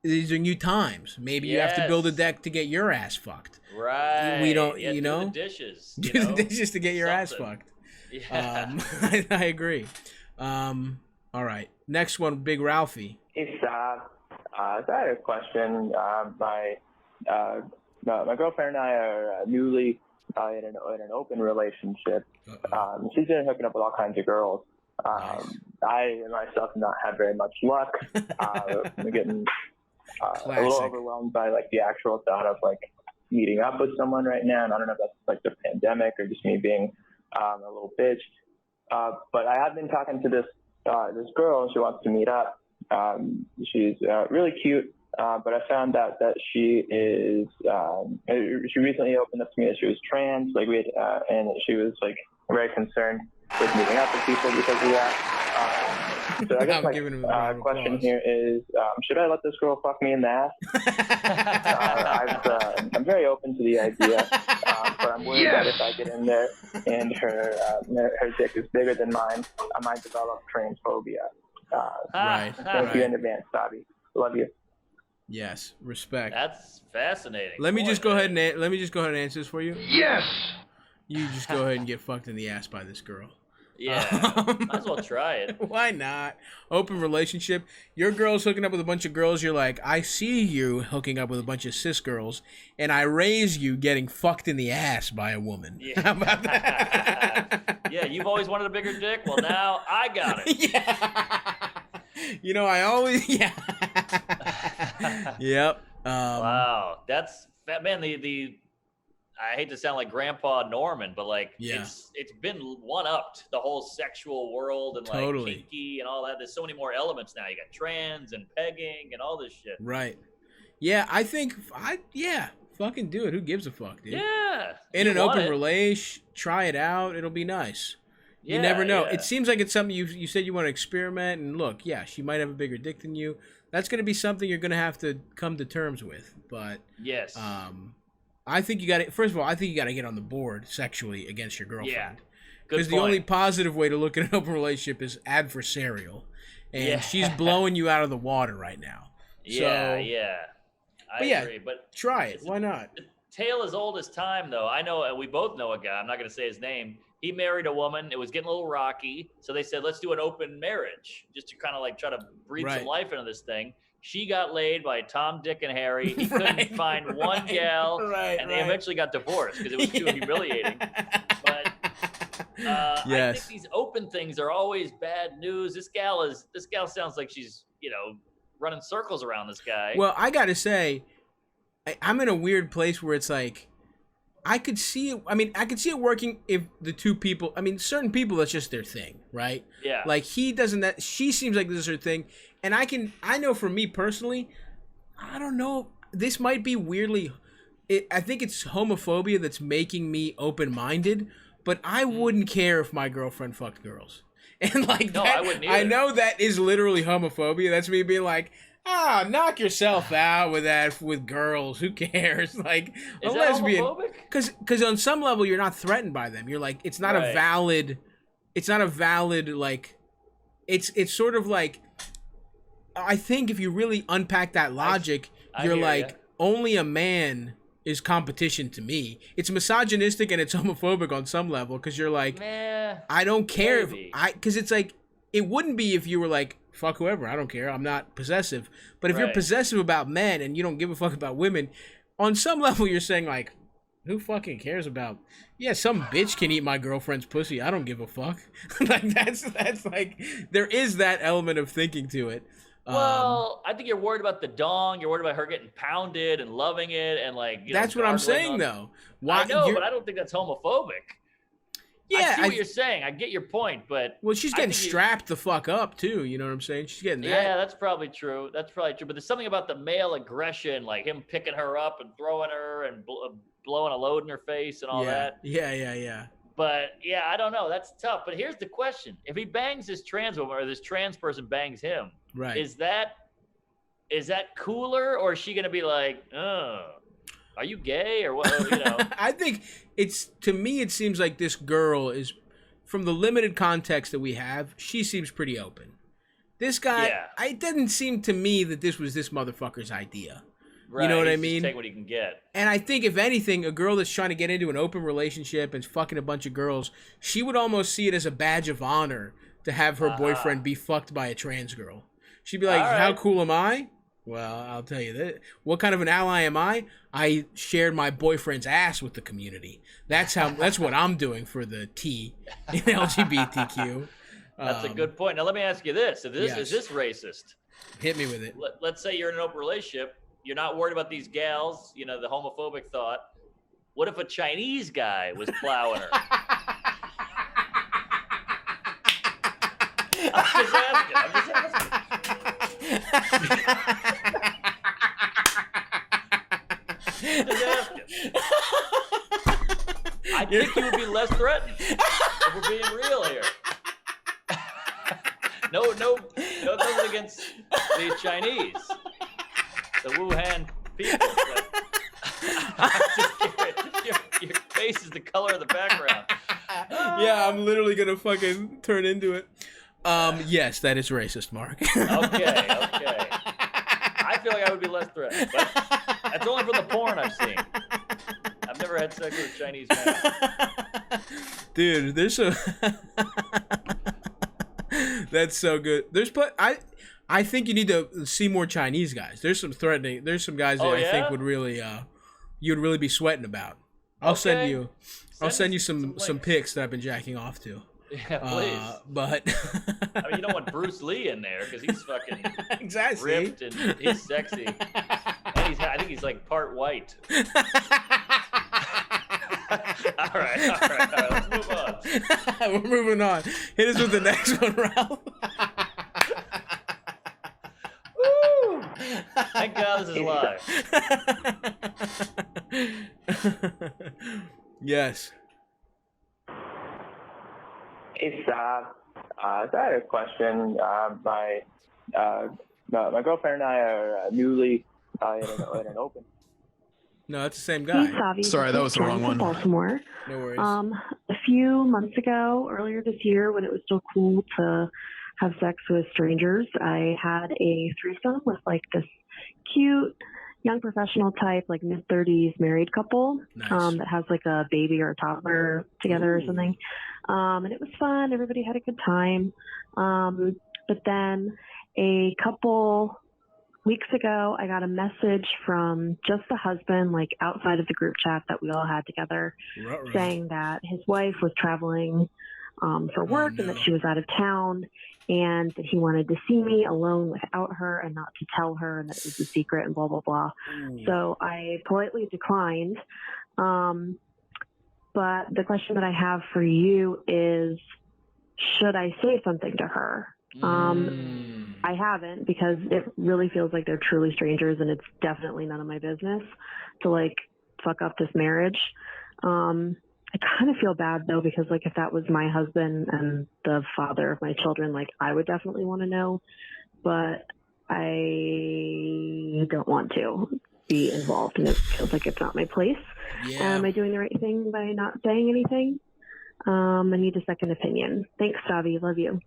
[SPEAKER 1] these are new times. Maybe you have to build a deck to get your ass fucked.
[SPEAKER 2] Right.
[SPEAKER 1] We don't,
[SPEAKER 2] do the dishes.
[SPEAKER 1] Do the dishes to get your ass fucked.
[SPEAKER 2] Yeah.
[SPEAKER 1] I agree. All right. Next one, Big Ralphie.
[SPEAKER 4] Hey, Stav. So I had a question. My girlfriend and I are newly in an open relationship. She's been hooking up with all kinds of girls.
[SPEAKER 1] Nice.
[SPEAKER 4] I myself have not had very much luck. I'm getting a little overwhelmed by like the actual thought of like meeting up with someone right now, and I don't know if that's like the pandemic or just me being a little bitch. But I have been talking to this girl, and she wants to meet up. She's really cute, but I found out that she is. She recently opened up to me that she was trans. Like and she was like very concerned with meeting up with people because of that. So I guess my question here is, should I let this girl fuck me in the ass? I'm very open to the idea, but I'm worried that if I get in there and her dick is bigger than mine, I might develop transphobia.
[SPEAKER 1] Right.
[SPEAKER 4] Thank you in advance, Bobby. Love you.
[SPEAKER 1] Yes, respect.
[SPEAKER 2] That's fascinating.
[SPEAKER 1] Let me just go ahead and answer this for you.
[SPEAKER 5] Yes.
[SPEAKER 1] You just go ahead and get fucked in the ass by this girl.
[SPEAKER 2] Yeah, might as well try it.
[SPEAKER 1] Why not? Open relationship. Your girl's hooking up with a bunch of girls. You're like, I see you hooking up with a bunch of cis girls, and I raise you getting fucked in the ass by a woman.
[SPEAKER 2] Yeah.
[SPEAKER 1] How about that?
[SPEAKER 2] Yeah, you've always wanted a bigger dick. Well, now I got it.
[SPEAKER 1] Yeah. You know, I always. Yeah. Yep.
[SPEAKER 2] Wow, that's man. The I hate to sound like Grandpa Norman, but like it's been one-upped, the whole sexual world and like kinky and all that. There's so many more elements now. You got trans and pegging and all this shit.
[SPEAKER 1] Right. Yeah, I think fucking do it. Who gives a fuck, dude?
[SPEAKER 2] Yeah.
[SPEAKER 1] In an open relation, try it out. It'll be nice. You never know. It seems like it's something you said you want to experiment, and look, yeah, she might have a bigger dick than you. That's going to be something you're going to have to come to terms with. But
[SPEAKER 2] yes.
[SPEAKER 1] I think you got to. First of all, I think you got to get on the board sexually against your girlfriend.
[SPEAKER 2] Yeah,
[SPEAKER 1] because the only positive way to look at an open relationship is adversarial, and she's blowing you out of the water right now.
[SPEAKER 2] Yeah, I agree. But
[SPEAKER 1] try it. Why not?
[SPEAKER 2] The tale as old as time, though. I know, and we both know a guy. I'm not going to say his name. He married a woman. It was getting a little rocky, so they said, "Let's do an open marriage, just to kind of like try to breathe some life into this thing." She got laid by Tom, Dick, and Harry. He couldn't find one gal, and they eventually got divorced because it was too humiliating. But I think these open things are always bad news. This gal sounds like she's running circles around this guy.
[SPEAKER 1] Well, I gotta say, I'm in a weird place where it's like I could see it. I mean, I could see it working if the two people. I mean, certain people that's just their thing, right?
[SPEAKER 2] Yeah.
[SPEAKER 1] Like he doesn't. That she seems like this is her thing. And I know for me personally, I don't know. This might be weirdly, I think it's homophobia that's making me open-minded, but I wouldn't care if my girlfriend fucked girls. And like
[SPEAKER 2] no, I wouldn't either.
[SPEAKER 1] I know that is literally homophobia. That's me being like, knock yourself out with that with girls. Who cares? Like
[SPEAKER 2] is
[SPEAKER 1] a
[SPEAKER 2] that
[SPEAKER 1] lesbian.
[SPEAKER 2] Homophobic?
[SPEAKER 1] Because on some level you're not threatened by them. You're like, it's not a valid like, it's sort of like. I think if you really unpack that logic, you're like, only a man is competition to me. It's misogynistic and it's homophobic on some level because you're like, I don't care because it's like, it wouldn't be if you were like, fuck whoever, I don't care, I'm not possessive. But if you're possessive about men and you don't give a fuck about women, on some level you're saying like, who fucking cares about? Yeah, some bitch can eat my girlfriend's pussy. I don't give a fuck. Like that's like, there is that element of thinking to it.
[SPEAKER 2] Well, I think you're worried about the dong. You're worried about her getting pounded and loving it, and like.
[SPEAKER 1] That's what I'm saying, though.
[SPEAKER 2] Why? I know, but I don't think that's homophobic.
[SPEAKER 1] Yeah,
[SPEAKER 2] I see what you're saying. I get your point, but
[SPEAKER 1] she's getting strapped the fuck up too. You know what I'm saying? She's getting that.
[SPEAKER 2] Yeah, that's probably true. But there's something about the male aggression, like him picking her up and throwing her and blowing a load in her face and all that.
[SPEAKER 1] Yeah.
[SPEAKER 2] But yeah, I don't know. That's tough. But here's the question: if he bangs this trans woman or this trans person bangs him,
[SPEAKER 1] right?
[SPEAKER 2] Is that cooler, or is she gonna be like, "Oh, are you gay?" or what?
[SPEAKER 1] I think to me it seems like this girl is, from the limited context that we have, she seems pretty open. This guy, it didn't seem to me that this was this motherfucker's idea.
[SPEAKER 2] Right,
[SPEAKER 1] you know what I
[SPEAKER 2] Just
[SPEAKER 1] mean?
[SPEAKER 2] take what he can get.
[SPEAKER 1] And I think, if anything, a girl that's trying to get into an open relationship and fucking a bunch of girls, she would almost see it as a badge of honor to have her boyfriend be fucked by a trans girl. She'd be like, how cool am I? Well, I'll tell you that. What kind of an ally am I? I shared my boyfriend's ass with the community. That's what I'm doing for the T in LGBTQ.
[SPEAKER 2] That's a good point. Now let me ask you this: is this racist?
[SPEAKER 1] Hit me with it.
[SPEAKER 2] Let's say you're in an open relationship. You're not worried about these gals. You know, the homophobic thought. What if a Chinese guy was plowing her? I'm just asking. I think you would be less threatened if we're being real here. No, nothing against the Chinese, the Wuhan people. I'm just kidding. Your face is the color of the background.
[SPEAKER 1] Yeah, I'm literally gonna fucking turn into it. Yes, that is racist, Mark.
[SPEAKER 2] Okay. I feel like I would be less threatened, but that's only from the porn I've seen. I've never had sex with a Chinese man.
[SPEAKER 1] Dude, there's that's so good. I think you need to see more Chinese guys. There's some threatening. There's some guys that I think would really you'd really be sweating about. I'll send you some pics that I've been jacking off to.
[SPEAKER 2] Yeah, please.
[SPEAKER 1] But
[SPEAKER 2] I mean, you don't want Bruce Lee in there because he's fucking
[SPEAKER 1] exactly
[SPEAKER 2] ripped and he's sexy. And I think he's like part white. All right. Let's move on.
[SPEAKER 1] We're moving on. Hit us with the next one, Ralph.
[SPEAKER 2] Woo! Thank God this is live.
[SPEAKER 1] Yes.
[SPEAKER 4] Hey, Stav. I had a question. My girlfriend and I are newly in an open.
[SPEAKER 1] No, it's the same guy.
[SPEAKER 5] Hey, Savi,
[SPEAKER 6] Sorry, that was the wrong one.
[SPEAKER 5] Baltimore.
[SPEAKER 1] No worries.
[SPEAKER 5] A few months ago, earlier this year, when it was still cool to have sex with strangers, I had a threesome with like this cute young professional type, like mid-30s married couple.
[SPEAKER 1] Nice.
[SPEAKER 5] That has like a baby or a toddler together or something. And it was fun. Everybody had a good time. But then a couple weeks ago, I got a message from just the husband, like outside of the group chat that we all had together, saying that his wife was traveling for work and that she was out of town, and that he wanted to see me alone without her and not to tell her, and that it was a secret and blah, blah, blah. So I politely declined. But the question that I have for you is, should I say something to her? I haven't, because it really feels like they're truly strangers and it's definitely none of my business to like fuck up this marriage. I kind of feel bad though, because like if that was my husband and the father of my children, like I would definitely want to know, but I don't want to be involved and it feels like it's not my place.
[SPEAKER 1] Yeah.
[SPEAKER 5] Am I doing the right thing by not saying anything? I need a second opinion. Thanks, Stavi. Love you.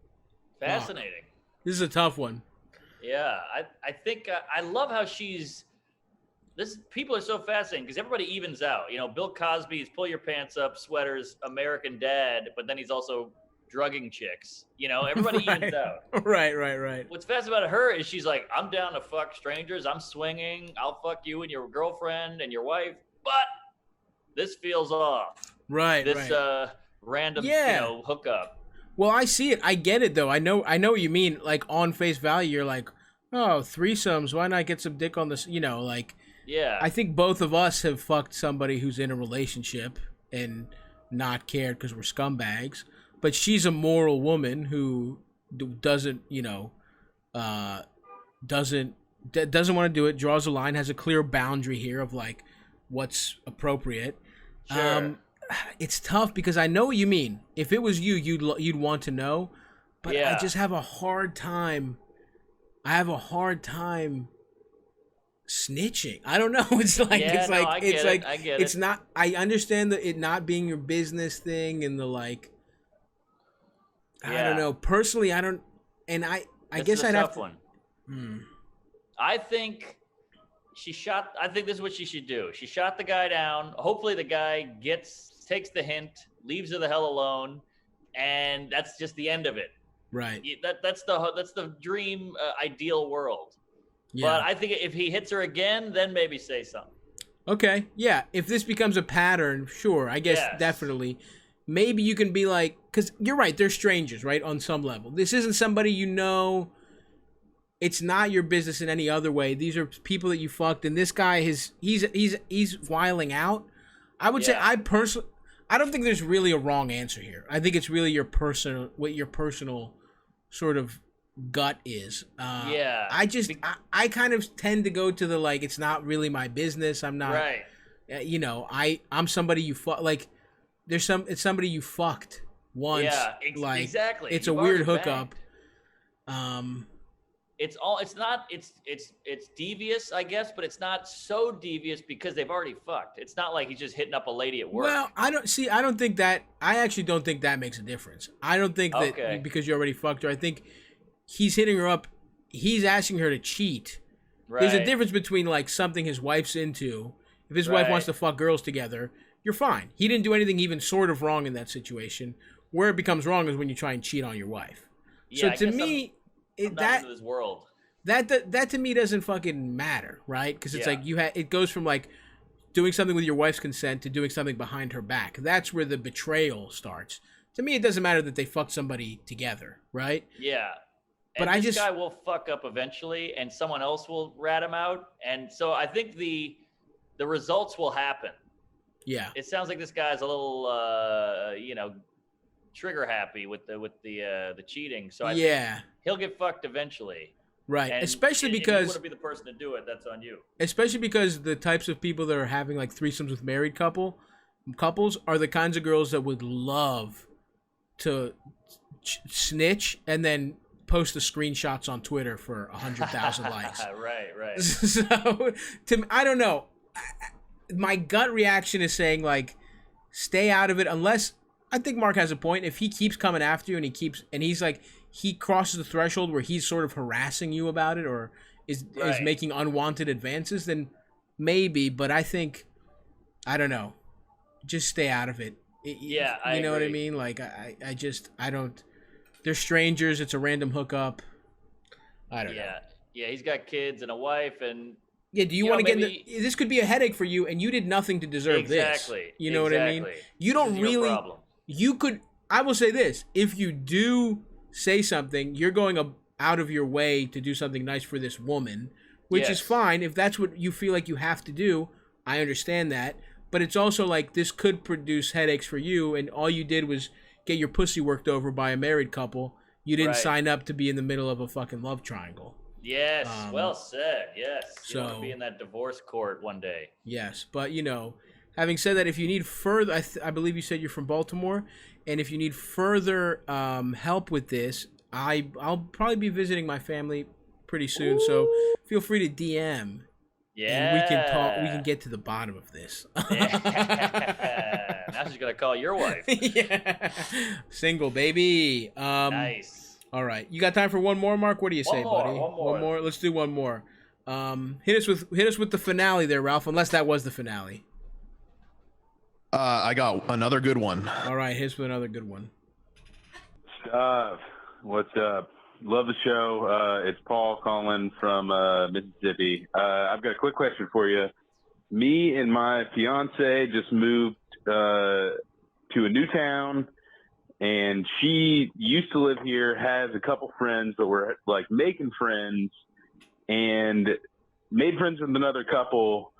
[SPEAKER 2] Fascinating.
[SPEAKER 1] This is a tough one.
[SPEAKER 2] Yeah, I think I love how people are so fascinating because everybody evens out. You know, Bill Cosby's pull your pants up, sweaters, American Dad, but then he's also drugging chicks. You know, everybody evens out.
[SPEAKER 1] Right.
[SPEAKER 2] What's fascinating about her is she's like, I'm down to fuck strangers. I'm swinging. I'll fuck you and your girlfriend and your wife, but this feels off.
[SPEAKER 1] Right.
[SPEAKER 2] This random, hookup.
[SPEAKER 1] Well, I see it. I get it, though. I know what you mean. Like, on face value, you're like, oh, threesomes. Why not get some dick on this? You know, like,
[SPEAKER 2] yeah.
[SPEAKER 1] I think both of us have fucked somebody who's in a relationship and not cared because we're scumbags. But she's a moral woman who doesn't want to do it, draws a line, has a clear boundary here of, like, what's appropriate.
[SPEAKER 2] Sure.
[SPEAKER 1] It's tough because I know what you mean. If it was you, you'd want to know, but I just have a hard time. I have a hard time snitching. I don't know. It's like I get it's not. I understand it not being your business thing and the like. I don't know. Personally, I don't. And I guess I'd have to. One.
[SPEAKER 2] I think I think this is what she should do. She shot the guy down. Hopefully the guy takes the hint, leaves her the hell alone, and that's just the end of it.
[SPEAKER 1] Right.
[SPEAKER 2] That's the dream ideal world.
[SPEAKER 1] Yeah.
[SPEAKER 2] But I think if he hits her again, then maybe say something.
[SPEAKER 1] Okay. Yeah. If this becomes a pattern, sure. I guess definitely. Maybe you can be like, because you're right. They're strangers, right? On some level, this isn't somebody you know. It's not your business in any other way. These are people that you fucked, and this guy he's wiling out. I would say I don't think there's really a wrong answer here. I think it's really what your personal sort of gut is. I kind of tend to go to the like, it's not really my business. I'm not right. I'm somebody you fuck, like it's somebody you fucked once. Yeah, like, exactly. It's a weird hookup.
[SPEAKER 2] It's devious, I guess, but it's not so devious because they've already fucked. It's not like he's just hitting up a lady at work.
[SPEAKER 1] Well, I actually don't think that makes a difference. I don't think that because you already fucked her. I think he's hitting her up. He's asking her to cheat. Right. There's a difference between like something his wife's into. If his wife wants to fuck girls together, you're fine. He didn't do anything even sort of wrong in that situation. Where it becomes wrong is when you try and cheat on your wife. Yeah, so to me, into this world. That to me doesn't fucking matter, right? Because it's like it goes from like doing something with your wife's consent to doing something behind her back. That's where the betrayal starts. To me, it doesn't matter that they fucked somebody together, right?
[SPEAKER 2] Yeah. And but this guy will fuck up eventually, and someone else will rat him out, and so I think the results will happen. Yeah. It sounds like this guy's a little, trigger happy with the cheating. So I think he'll get fucked eventually.
[SPEAKER 1] Right. And especially because
[SPEAKER 2] you want to be the person to do it, that's on you.
[SPEAKER 1] Especially because the types of people that are having like threesomes with married couples are the kinds of girls that would love to snitch and then post the screenshots on Twitter for 100,000 likes. Right. So I don't know. My gut reaction is saying like, stay out of it unless. I think Mark has a point. If he keeps coming after you and he's like, he crosses the threshold where he's sort of harassing you about it or is making unwanted advances, then maybe. But I think, I don't know, just stay out of it. You know what I mean? Like I don't. They're strangers. It's a random hookup. I don't know.
[SPEAKER 2] Yeah. He's got kids and a wife and.
[SPEAKER 1] Yeah, do you want to get into this? Could be a headache for you, and you did nothing to deserve this. You know what I mean? You don't really. Problem. You could. I will say this: if you do say something, you're going out of your way to do something nice for this woman, which is fine if that's what you feel like you have to do. I understand that, but it's also like this could produce headaches for you, and all you did was get your pussy worked over by a married couple. You didn't sign up to be in the middle of a fucking love triangle.
[SPEAKER 2] Yes, well said. Yes, you want to be in that divorce court one day.
[SPEAKER 1] Yes, but having said that, if you need further, I believe you said you're from Baltimore, and if you need further help with this, I'll probably be visiting my family pretty soon. Ooh. So feel free to DM. Yeah, and we can talk. We can get to the bottom of this.
[SPEAKER 2] Now she's gonna call your wife.
[SPEAKER 1] Single baby.
[SPEAKER 2] Nice.
[SPEAKER 1] All right, you got time for one more, Mark? What do you say, buddy? One more. Let's do one more. Hit us with the finale there, Ralph. Unless that was the finale.
[SPEAKER 6] I got another good one.
[SPEAKER 1] All right, here's with another good one.
[SPEAKER 7] Stav, what's up? Love the show. It's Paul calling from Mississippi. I've got a quick question for you. Me and my fiance just moved to a new town, and she used to live here, has a couple friends, but we're like making friends, and made friends with another couple.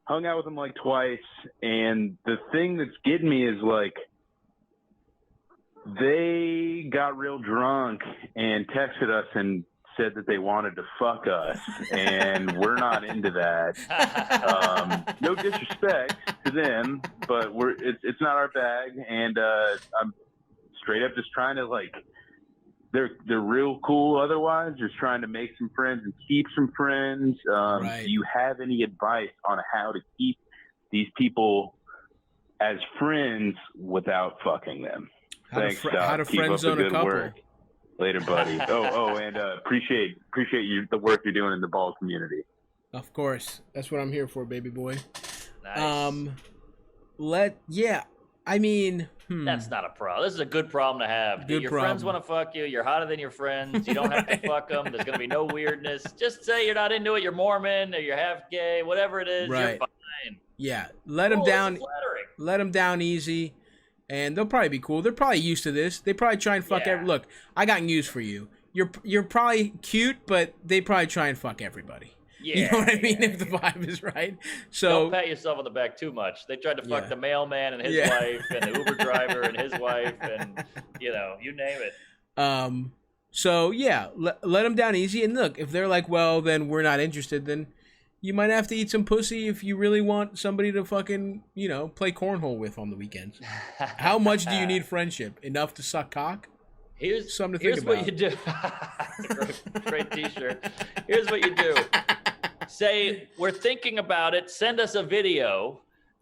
[SPEAKER 7] Hung out with them like twice, and the thing that's getting me is like they got real drunk and texted us and said that they wanted to fuck us, and we're not into that. No disrespect to them, but it's not our bag, and I'm straight up just trying to like. They're real cool otherwise, just trying to make some friends and keep some friends. Do you have any advice on how to keep these people as friends without fucking them? Thanks,
[SPEAKER 1] how to friend zone a couple.
[SPEAKER 7] Work. Later, buddy. And appreciate the work you're doing in the ball community.
[SPEAKER 1] Of course. That's what I'm here for, baby boy.
[SPEAKER 2] Nice.
[SPEAKER 1] I mean,
[SPEAKER 2] That's not a problem. This is a good problem to have. Your friends want to fuck you. You're hotter than your friends. You don't have to fuck them. There's going to be no weirdness. Just say you're not into it. You're Mormon or you're half gay, whatever it is. You're fine.
[SPEAKER 1] Yeah. Let them down. Let them down easy. And they'll probably be cool. They're probably used to this. They probably try and fuck Look, I got news for you. You're probably cute, but they probably try and fuck everybody. Yeah, you know what I mean? If the vibe is right. So
[SPEAKER 2] don't pat yourself on the back too much. They tried to fuck the mailman and his wife and the Uber driver and his wife and you name it.
[SPEAKER 1] So yeah, let them down easy. And look, if they're like, well, then we're not interested, then you might have to eat some pussy if you really want somebody to fucking, play cornhole with on the weekends. How much do you need friendship? Enough to suck cock?
[SPEAKER 2] Here's
[SPEAKER 1] something to think about.
[SPEAKER 2] What you do. Great T-shirt. Here's what you do. Say, we're thinking about it. Send us a video.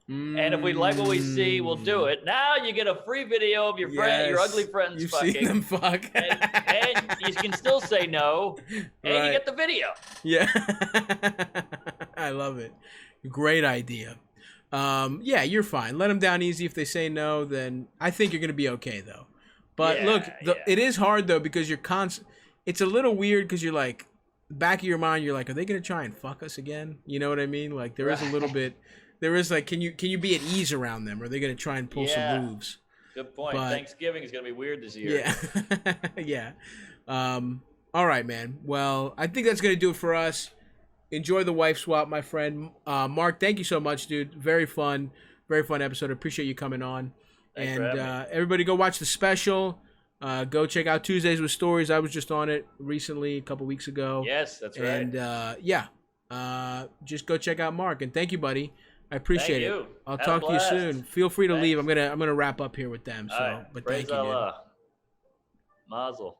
[SPEAKER 2] And if we like what we see, we'll do it. Now you get a free video of your friend, your ugly friends
[SPEAKER 1] You've
[SPEAKER 2] fucking.
[SPEAKER 1] Seen them fuck.
[SPEAKER 2] and you can still say no. And you get the video.
[SPEAKER 1] Yeah. I love it. Great idea. Yeah, you're fine. Let them down easy. If they say no, then I think you're going to be okay, though. But look, it is hard, though, because you're it's a little weird because you're like, back of your mind, you're like, are they going to try and fuck us again? You know what I mean? Like, there is a little bit, there is like, can you be at ease around them? Or are they going to try and pull some moves?
[SPEAKER 2] Good point. But, Thanksgiving is going to be weird this year.
[SPEAKER 1] Yeah. Yeah. All right, man. Well, I think that's going to do it for us. Enjoy the wife swap, my friend. Mark, thank you so much, dude. Very fun episode. I appreciate you coming on.
[SPEAKER 2] Thanks
[SPEAKER 1] and
[SPEAKER 2] for having me.
[SPEAKER 1] Everybody go watch the special. Go check out Tuesdays with Stories. I was just on it recently, a couple weeks ago.
[SPEAKER 2] Yes, that's right.
[SPEAKER 1] And just go check out Mark. And thank you, buddy. I appreciate it. I'll talk to you soon. Feel free to leave. I'm gonna wrap up here with them. So,
[SPEAKER 2] right.
[SPEAKER 1] but
[SPEAKER 2] Praise
[SPEAKER 1] thank you, dude.
[SPEAKER 2] Mazel.